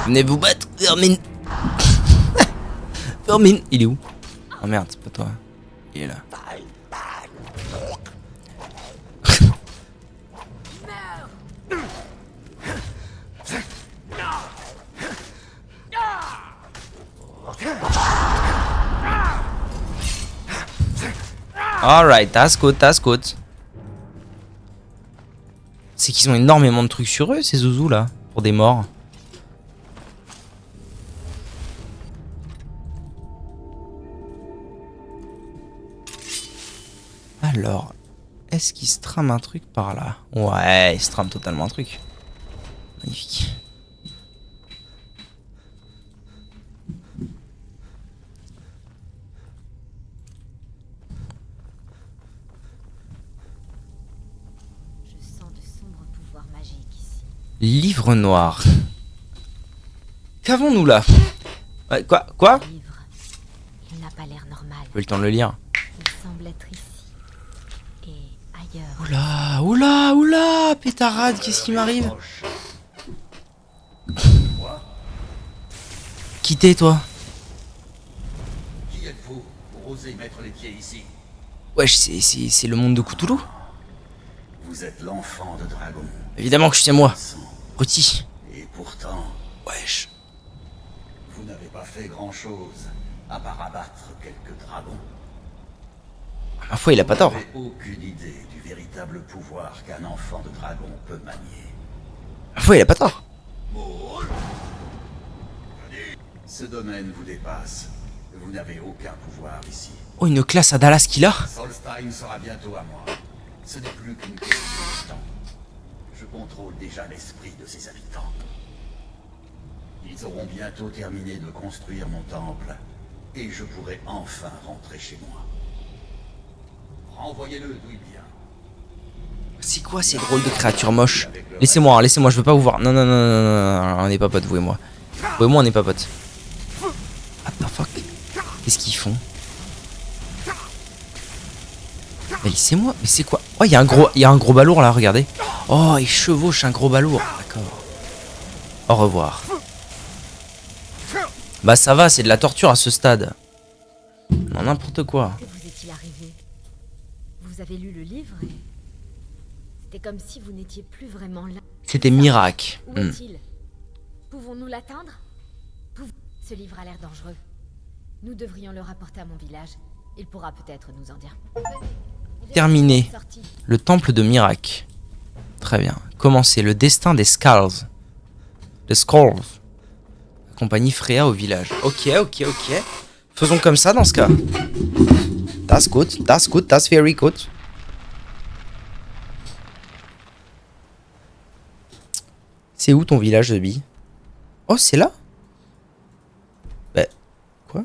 Venez vous battre, Vermine. Vermine, il est où? Oh merde, c'est pas toi. Il est là. Alright, that's good, that's good. C'est qu'ils ont énormément de trucs sur eux, ces zouzous là, pour des morts. Alors, est-ce qu'il se trame un truc par là? Ouais, il se trame totalement un truc. Magnifique. Je sens de sombres pouvoirs magiques ici. Livre noir. Qu'avons-nous là? Quoi? Le livre, il n'a pas l'air normal. J'ai eu le temps de le lire. Il semble être ici et ailleurs. Oula, oula, oula, pétarade, qu'est-ce qui m'arrive? Quittez toi. Qui êtes-vous pour oser mettre les pieds ici? Wesh, c'est le monde de Cthulhu. Vous êtes l'enfant de dragon. Évidemment que c'est moi. Petit. Et pourtant, Wesh. vous n'avez pas fait grand-chose, à part abattre quelques dragons. Ma foi, il a pas tort. Vous n'avez aucune idée du véritable pouvoir qu'un enfant de dragon peut manier. Ma foi, il a pas tort. Ce domaine vous dépasse. Vous n'avez aucun pouvoir ici. Oh, une classe à Dallas qu'il a. Solstein sera bientôt à moi. Ce n'est plus qu'une question de temps. Je contrôle déjà l'esprit de ses habitants. Ils auront bientôt terminé de construire mon temple, et je pourrai enfin rentrer chez moi. Renvoyez-le d'où il vient. C'est quoi ces drôles de créatures moches? Laissez-moi, hein, laissez-moi, je veux pas vous voir. Non, non, non, non, non, non, on n'est pas potes, vous et moi. Vous et moi, on n'est pas potes. What the fuck? Qu'est-ce qu'ils font? Mais laissez-moi, mais c'est quoi? Oh, il y a un gros balourd là, regardez. Oh, il chevauche un gros balourd. D'accord. Au revoir. Bah ça va, c'est de la torture à ce stade. Non, n'importe quoi. Que vous est-il arrivé? Vous avez lu le livre et... C'était comme si vous n'étiez plus vraiment là. C'était miracle. Où est-il? Pouvons-nous l'atteindre? Ce livre a l'air dangereux. Nous devrions le rapporter à mon village. Il pourra peut-être nous en dire. Terminé. Le temple de miracle. Très bien. Commencez le destin des Skulls. Des Skulls. Compagnie Freya au village. Ok, ok, ok. Faisons comme ça dans ce cas. That's good, that's very good. C'est où ton village de billes? Oh, c'est là? Bah, quoi?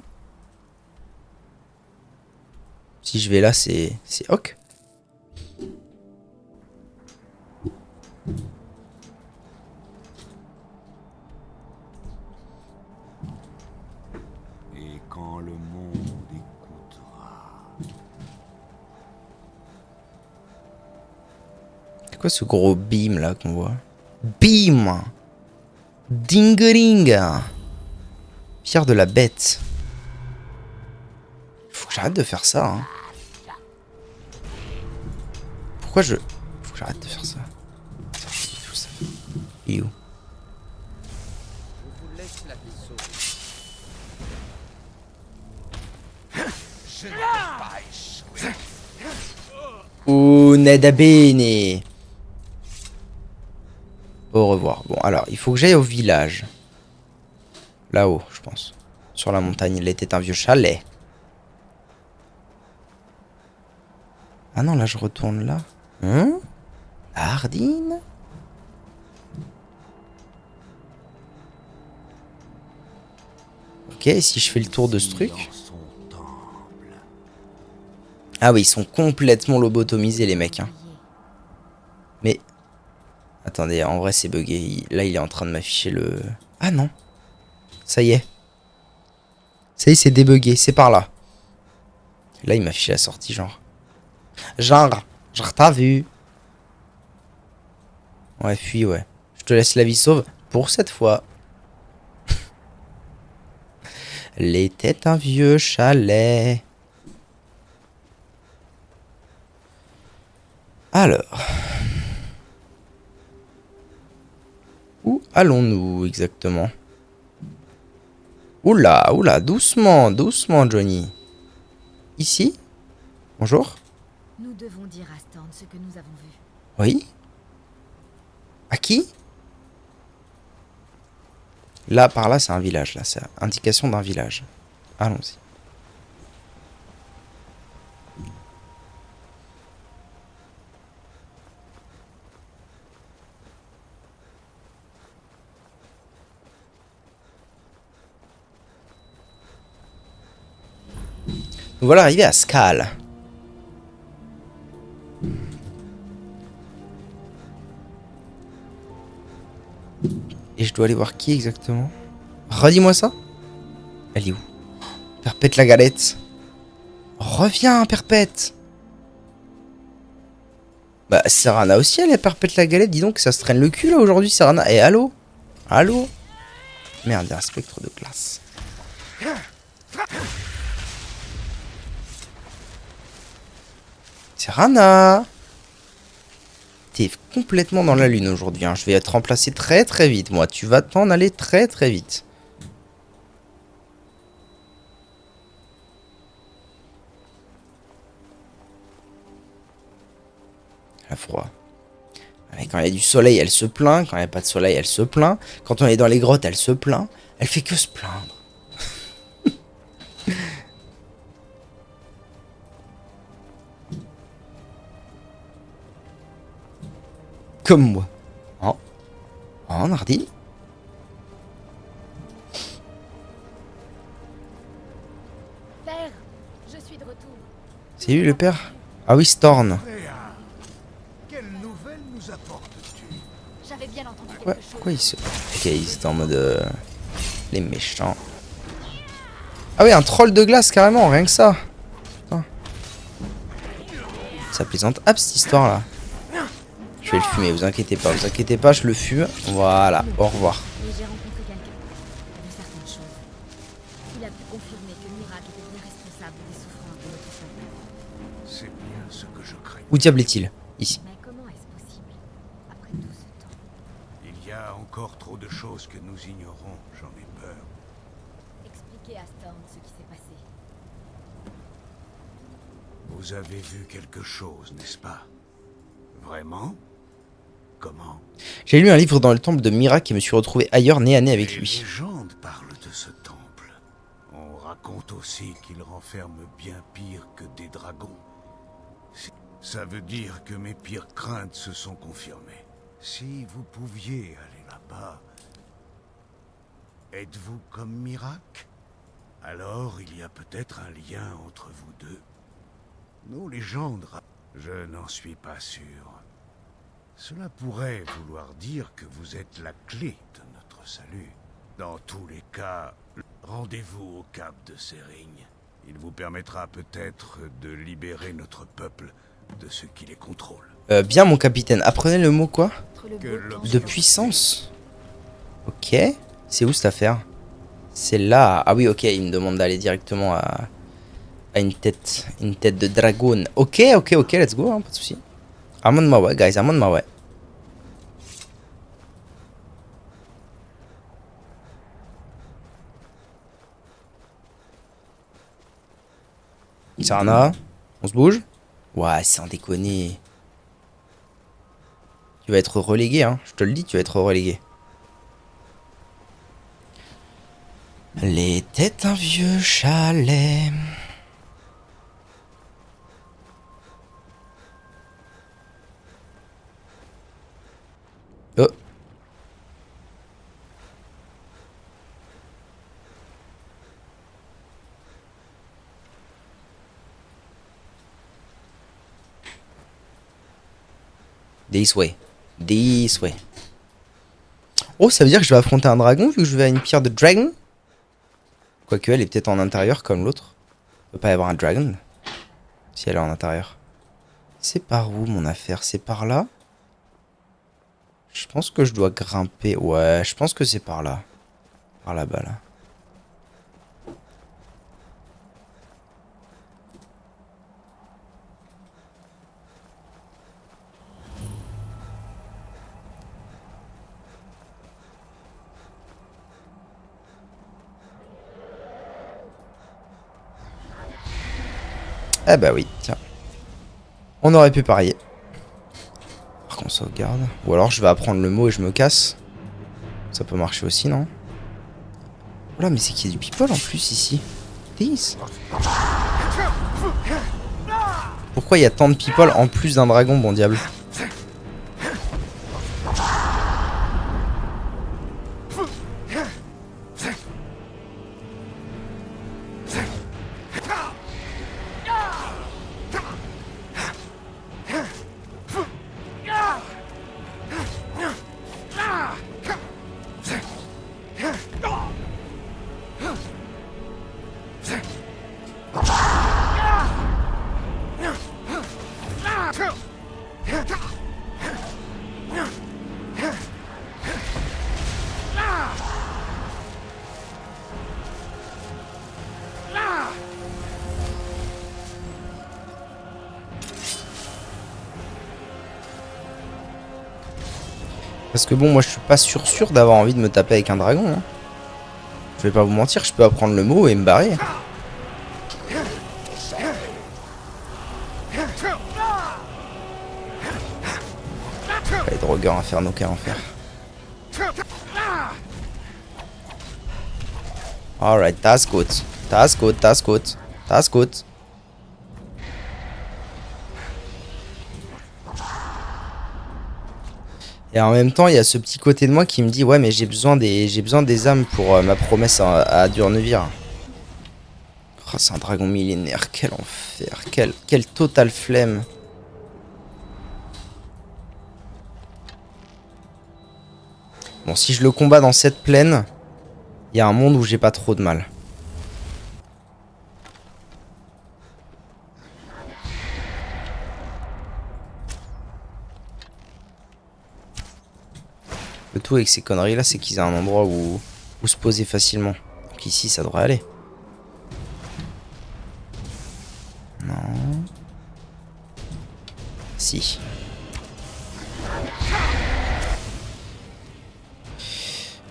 Si je vais là, c'est ok. Et quand le monde est quoi ce gros beam là qu'on voit? Beam! Dingeling! Pierre de la bête. Faut que j'arrête de faire ça. Hein. Pourquoi je... Faut que j'arrête de faire ça. Tout ça. Il est où? Je vous laisse la vaisseau. Neda bene. Au revoir. Bon, alors, il faut que j'aille au village. Là-haut, je pense. Sur la montagne. Il était un vieux chalet. Ah non, là, je retourne là. Hein? Ardine? Ok, si je fais le tour de ce truc... Ah oui, ils sont complètement lobotomisés les mecs. Hein. Mais... Attendez, en vrai c'est bugué. Là il est en train de m'afficher le... Ah non. Ça y est. Ça y est, c'est débugué. C'est par là. Là il m'affiche la sortie genre. Genre t'as vu. Ouais, fuis, ouais. Je te laisse la vie sauve pour cette fois. L'était un vieux chalet. Alors, où allons-nous exactement? Oula, oula, doucement, doucement, Johnny. Ici? Bonjour? Nous devons dire à Storn ce que nous avons vu. Oui? À qui? Là, par là, c'est un village, là, c'est indication d'un village. Allons-y. Nous voilà arrivés à Skal. Et je dois aller voir qui exactement? Redis-moi ça. Elle est où? Perpète la galette. Reviens, Perpète. Bah, Serana aussi, elle est Perpète la galette. Dis donc, ça se traîne le cul là aujourd'hui, Serana. Eh, allô? Allô? Merde, il y a un spectre de glace. Serana! T'es complètement dans la lune aujourd'hui. Hein. Je vais être remplacé très très vite, moi. Tu vas t'en aller très très vite. Elle a froid. Mais quand il y a du soleil, elle se plaint. Quand il n'y a pas de soleil, elle se plaint. Quand on est dans les grottes, elle se plaint. Elle fait que se plaindre. Comme moi. Oh. Oh, Nardi. Père, je suis de retour. C'est lui le père? Ah oui, Storn. Quelle nouvelle nous apportes-tu? J'avais bien entendu Ouais, quelque chose. pourquoi il se... Ok, ils étaient en mode... Les méchants. Ah oui, un troll de glace, carrément, rien que ça. Putain. Ça plaisante. Hop, cette histoire-là. Je vais le fumer, vous inquiétez pas, je le fume. Voilà, au revoir. Mais j'ai rencontré quelqu'un de certaines choses. Il a pu confirmer que Miracle était bien responsable des souffrances de notre famille. C'est bien ce que je craignais. Où diable est-il? Ici. Mais comment est-ce possible? Après tout ce temps. Il y a encore trop de choses que nous ignorons, j'en ai peur. Expliquez à Storm ce qui s'est passé. Vous avez vu quelque chose, n'est-ce pas? Vraiment? Comment? J'ai lu un livre dans le temple de Miracle et me suis retrouvé ailleurs, nez à nez avec Les lui. légendes parlent de ce temple. On raconte aussi qu'il renferme bien pire que des dragons. Ça veut dire que mes pires craintes se sont confirmées. Si vous pouviez aller là-bas, êtes-vous comme Miracle? Alors il y a peut-être un lien entre vous deux. Nos légendes... Je n'en suis pas sûr. Cela pourrait vouloir dire que vous êtes la clé de notre salut. Dans tous les cas, rendez-vous au cap de Sering. Il vous permettra peut-être de libérer notre peuple de ceux qui les contrôlent. Bien mon capitaine. Apprenez le mot quoi? Entre le Que beau temps De puissance. Ok. C'est où cette affaire? C'est là. Ah oui, ok. Il me demande d'aller directement à une tête de dragon. Ok, let's go, hein, pas de soucis. I'm on my way, guys, I'm on my way. Sarna, on se bouge? Ouais, sans déconner. Tu vas être relégué, hein. Je te le dis, tu vas être relégué. Elle était un vieux chalet. Oh. This way. This way. Oh, ça veut dire que je vais affronter un dragon vu que je vais à une pierre de dragon? Quoique elle est peut-être en intérieur comme l'autre. Il peut pas y avoir un dragon si elle est en intérieur. C'est par où mon affaire? C'est par là? Je pense que je dois grimper. Ouais, je pense que c'est par là. Par là-bas, là. Eh bah oui, tiens. On aurait pu parier. Par contre, sauvegarde. Ou alors je vais apprendre le mot et je me casse. Ça peut marcher aussi, non? Voilà, mais c'est qu'il y a du people en plus ici. This. Pourquoi il y a tant de people en plus d'un dragon, bon diable? Parce que bon, moi je suis pas sûr d'avoir envie de me taper avec un dragon. Hein. Je vais pas vous mentir, je peux apprendre le mot et me barrer. Les drogueurs infernaux, quel enfer. Alright, that's good. That's good, that's good. That's good. Et en même temps, il y a ce petit côté de moi qui me dit ouais, mais j'ai besoin des âmes pour ma promesse à Durnevir. Oh, c'est un dragon millénaire, quel enfer, quelle totale flemme. Bon, si je le combats dans cette plaine, il y a un monde où j'ai pas trop de mal. Le tout avec ces conneries là, c'est qu'ils aient un endroit où se poser facilement. Donc ici, ça devrait aller. Non. Si.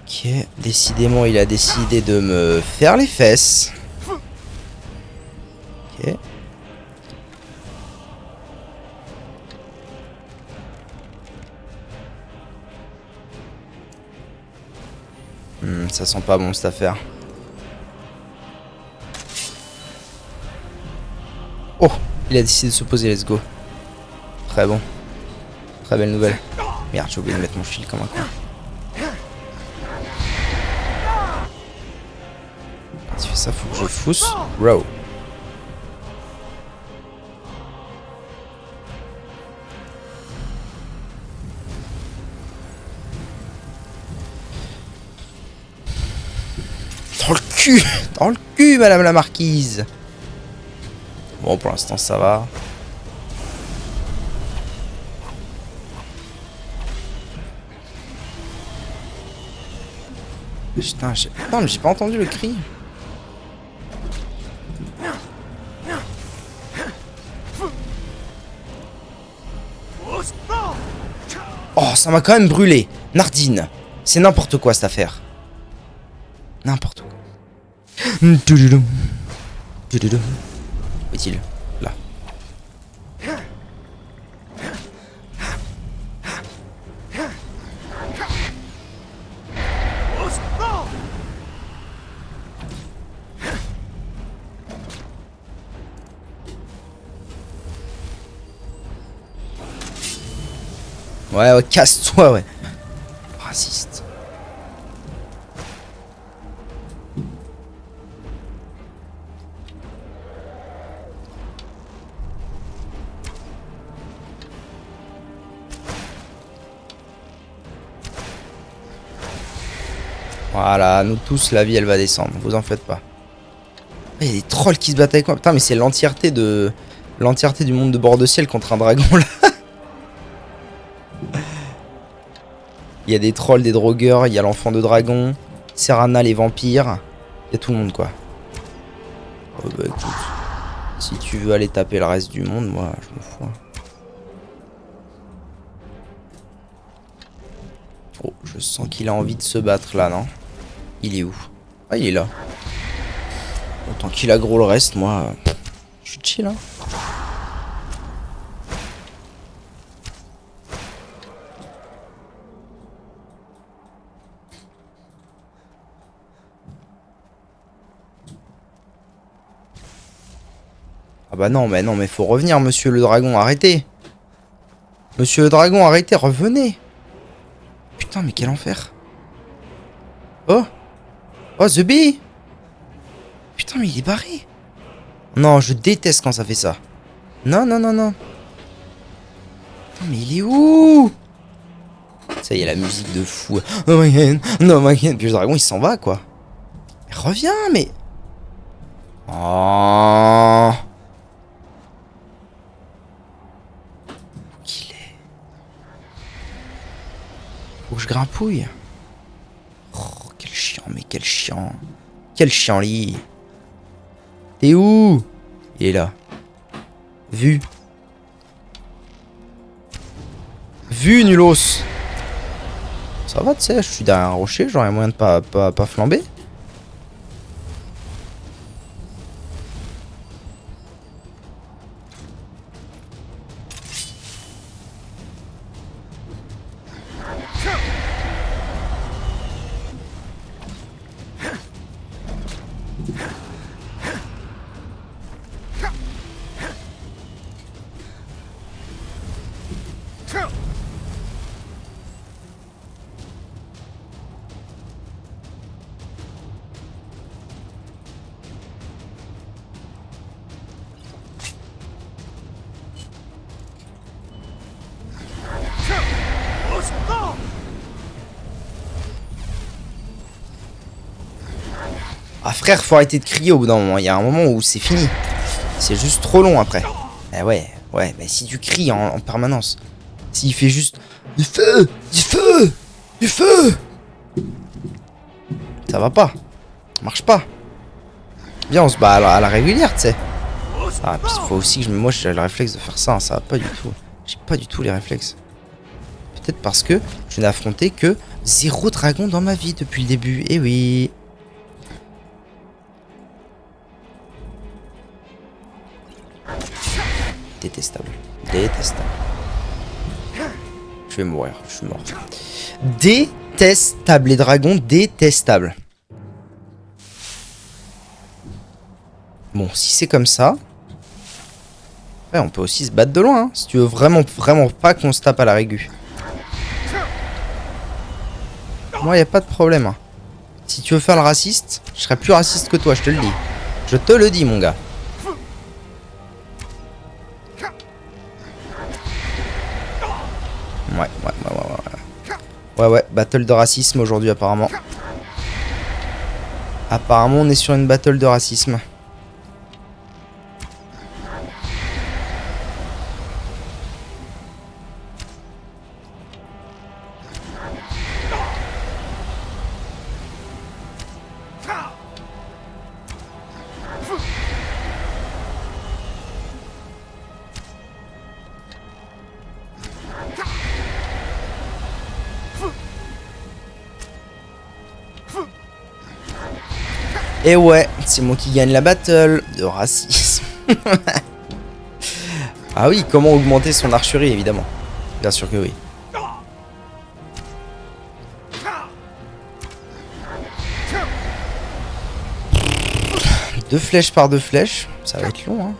Ok, décidément, il a décidé de me faire les fesses. Ok. Ça sent pas bon cette affaire. Oh, il a décidé de se poser, let's go. Très bon. Très belle nouvelle. Merde, j'ai oublié de mettre mon shield comme un con. Quand il fait ça, faut que je fousse. Row. Dans le cul, madame la marquise. Bon, pour l'instant, ça va. Putain, putain, mais j'ai pas entendu le cri. Oh, ça m'a quand même brûlé. Nardine. C'est n'importe quoi cette affaire. N'importe quoi. Où est-il? Là. Ouais, ouais, casse-toi, ouais. Raciste. Voilà, nous tous, la vie, elle va descendre. Vous en faites pas. Il y a des trolls qui se battent avec moi. Putain, mais c'est l'entièreté de... L'entièreté du monde de bord de ciel contre un dragon, là. Il y a des trolls, des drogueurs, il y a l'enfant de dragon, Serana, les vampires. Il y a tout le monde, quoi. Oh, bah, écoute. Si tu veux aller taper le reste du monde, moi, je m'en fous. Oh, je sens qu'il a envie de se battre, là, non? Il est où? Ah, il est là. Autant qu'il aggro le reste, moi, je suis chill, hein. Ah bah non, mais faut revenir, monsieur le dragon, arrêtez. Monsieur le dragon, arrêtez, revenez. Putain, mais quel enfer. Oh. Oh, The Bee. Putain, mais il est barré. Non, je déteste quand ça fait ça. Non, non, non, non. Putain, mais il est où? Ça y est, la musique de fou. Oh my god, no my god. Puis le dragon, il s'en va, quoi. Reviens, mais... Oh... Faut que je grimpouille. Oh, quel chiant, mais quel chiant. Quel chiant-lit. T'es où? Il est là. Vu. Vu, nulos. Ça va, tu sais, je suis derrière un rocher, j'aurais moyen de pas flamber. Ah frère, faut arrêter de crier au bout d'un moment. Il y a un moment où c'est fini. C'est juste trop long après. Eh ouais, mais si tu cries en permanence. S'il fait juste du feu, du feu, du feu. Ça va pas. Ça marche pas. Bien, on se bat à la régulière, tu sais. Ah, puis faut aussi que moi j'ai le réflexe de faire ça. Hein, ça va pas du tout. J'ai pas du tout les réflexes. Peut-être parce que je n'ai affronté que 0 dragon dans ma vie depuis le début. Eh oui. Détestable. Détestable. Je vais mourir. Je suis mort. Détestable. Les dragons, détestables. Bon, si c'est comme ça... Ouais, on peut aussi se battre de loin, hein, si tu veux vraiment pas qu'on se tape à la régu. Moi, y a pas de problème. Hein. Si tu veux faire le raciste, je serai plus raciste que toi, je te le dis. Je te le dis, mon gars. Ouais, battle de racisme aujourd'hui, apparemment. Apparemment, on est sur une battle de racisme. Et ouais, c'est moi qui gagne la battle de racisme. Ah oui, comment augmenter son archerie, évidemment. Bien sûr que oui. Deux flèches par deux flèches, ça va être long, hein.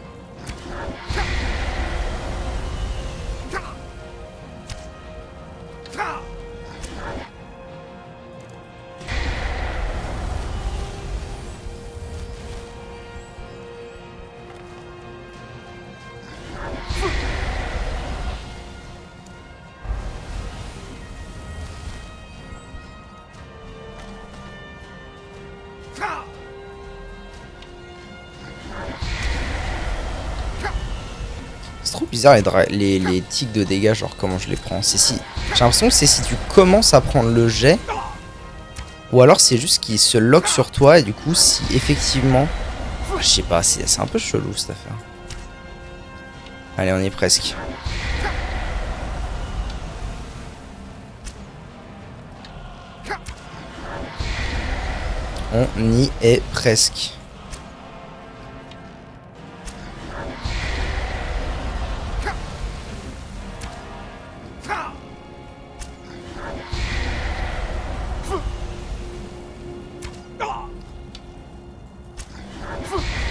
C'est trop bizarre les tics de dégâts, genre comment je les prends. C'est si... J'ai l'impression que c'est si tu commences à prendre le jet, ou alors c'est juste qu'il se lock sur toi et du coup si effectivement... Je sais pas, c'est un peu chelou cette affaire. Allez, on y est presque. On y est presque.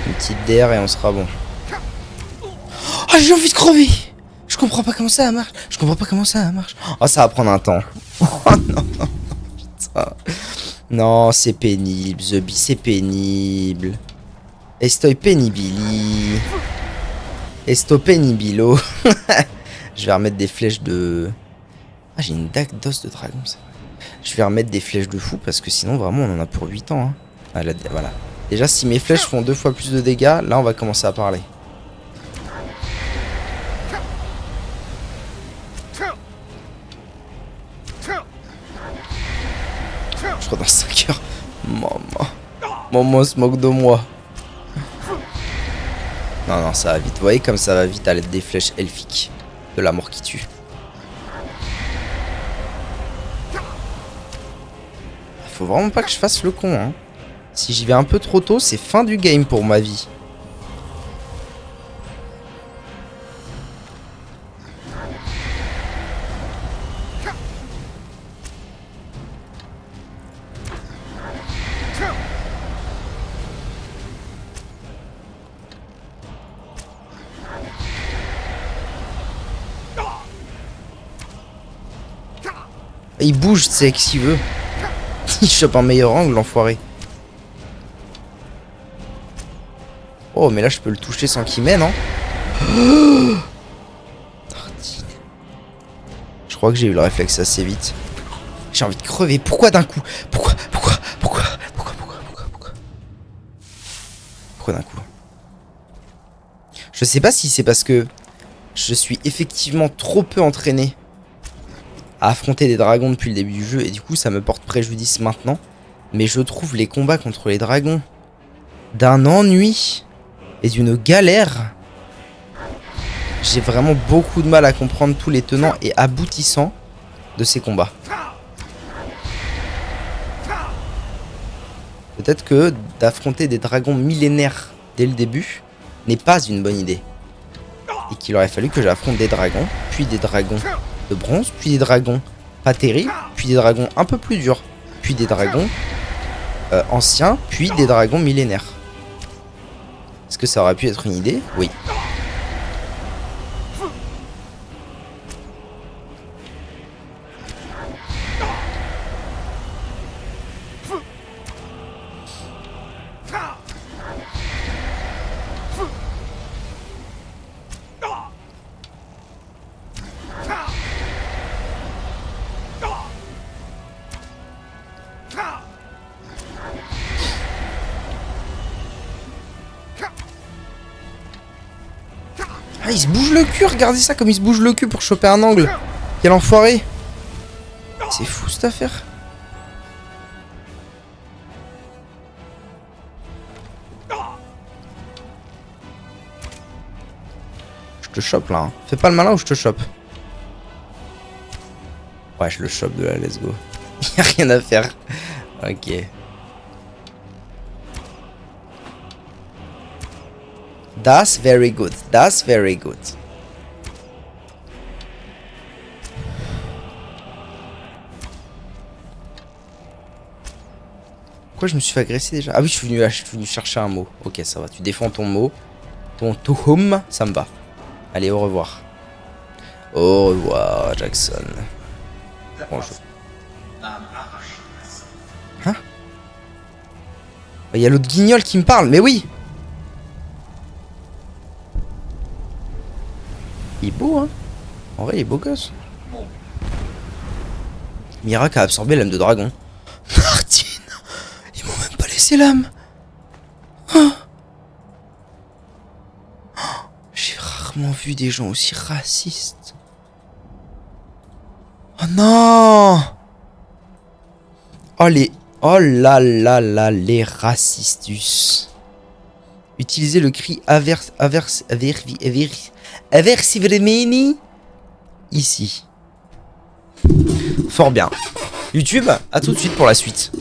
Une petite DR et on sera bon. Oh, j'ai envie de crever! Je comprends pas comment ça marche. Je comprends pas comment ça marche. Oh, ça va prendre un temps. Oh non, non, putain. Non, c'est pénible. The Bee, c'est pénible. Estoy penibili. Esto penibilo. Je vais remettre des flèches de... Ah, j'ai une dague d'os de dragon, c'est vrai. Je vais remettre des flèches de fou parce que sinon, vraiment, on en a pour 8 ans. Hein. Ah, là, voilà. Déjà, si mes flèches font 2 fois plus de dégâts, là, on va commencer à parler. Je crois dans 5 heures. Maman. Maman se moque de moi. Non, non, ça va vite. Vous voyez comme ça va vite à l'aide des flèches elfiques. De la mort qui tue. Faut vraiment pas que je fasse le con, hein. Si j'y vais un peu trop tôt, c'est fin du game pour ma vie. Il bouge, tu sais, s'il veut. Il chope un meilleur angle, l'enfoiré. Oh, mais là, je peux le toucher sans qu'il mène, hein. Je crois que j'ai eu le réflexe assez vite. J'ai envie de crever. Pourquoi d'un coup? Pourquoi d'un coup? Je sais pas si c'est parce que je suis effectivement trop peu entraîné à affronter des dragons depuis le début du jeu et du coup ça me porte préjudice maintenant. Mais je trouve les combats contre les dragons d'un ennui et d'une galère. J'ai vraiment beaucoup de mal à comprendre tous les tenants et aboutissants de ces combats. Peut-être que d'affronter des dragons millénaires dès le début n'est pas une bonne idée. Et qu'il aurait fallu que j'affronte des dragons, puis des dragons de bronze, puis des dragons pas terribles, puis des dragons un peu plus durs, puis des dragons anciens, puis des dragons millénaires. Est-ce que ça aurait pu être une idée? Oui. Ah, il se bouge le cul, regardez ça comme il se bouge le cul pour choper un angle. Quel enfoiré. C'est fou cette affaire. Je te chope là, hein. Fais pas le malin ou je te chope. Ouais, je le chope de là, let's go. Y'a rien à faire. Ok. That's very good. That's very good. Pourquoi je me suis fait agresser déjà? Ah oui, je suis venu chercher un mot. Ok, ça va. Tu défends ton mot. Ton tuhum, ça me va. Allez, au revoir. Au revoir, Jackson. Bonjour. Hein? Il y a l'autre guignol qui me parle, mais oui! Il est beau, hein? En vrai, il est beau gosse. Mirac a absorbé l'âme de dragon. Martine! Ils m'ont même pas laissé l'âme! Oh. J'ai rarement vu des gens aussi racistes. Oh non! Oh les... Oh là là là, les racistus. Utilisez le cri aversivremeni ici. Fort bien. YouTube, à tout de suite pour la suite.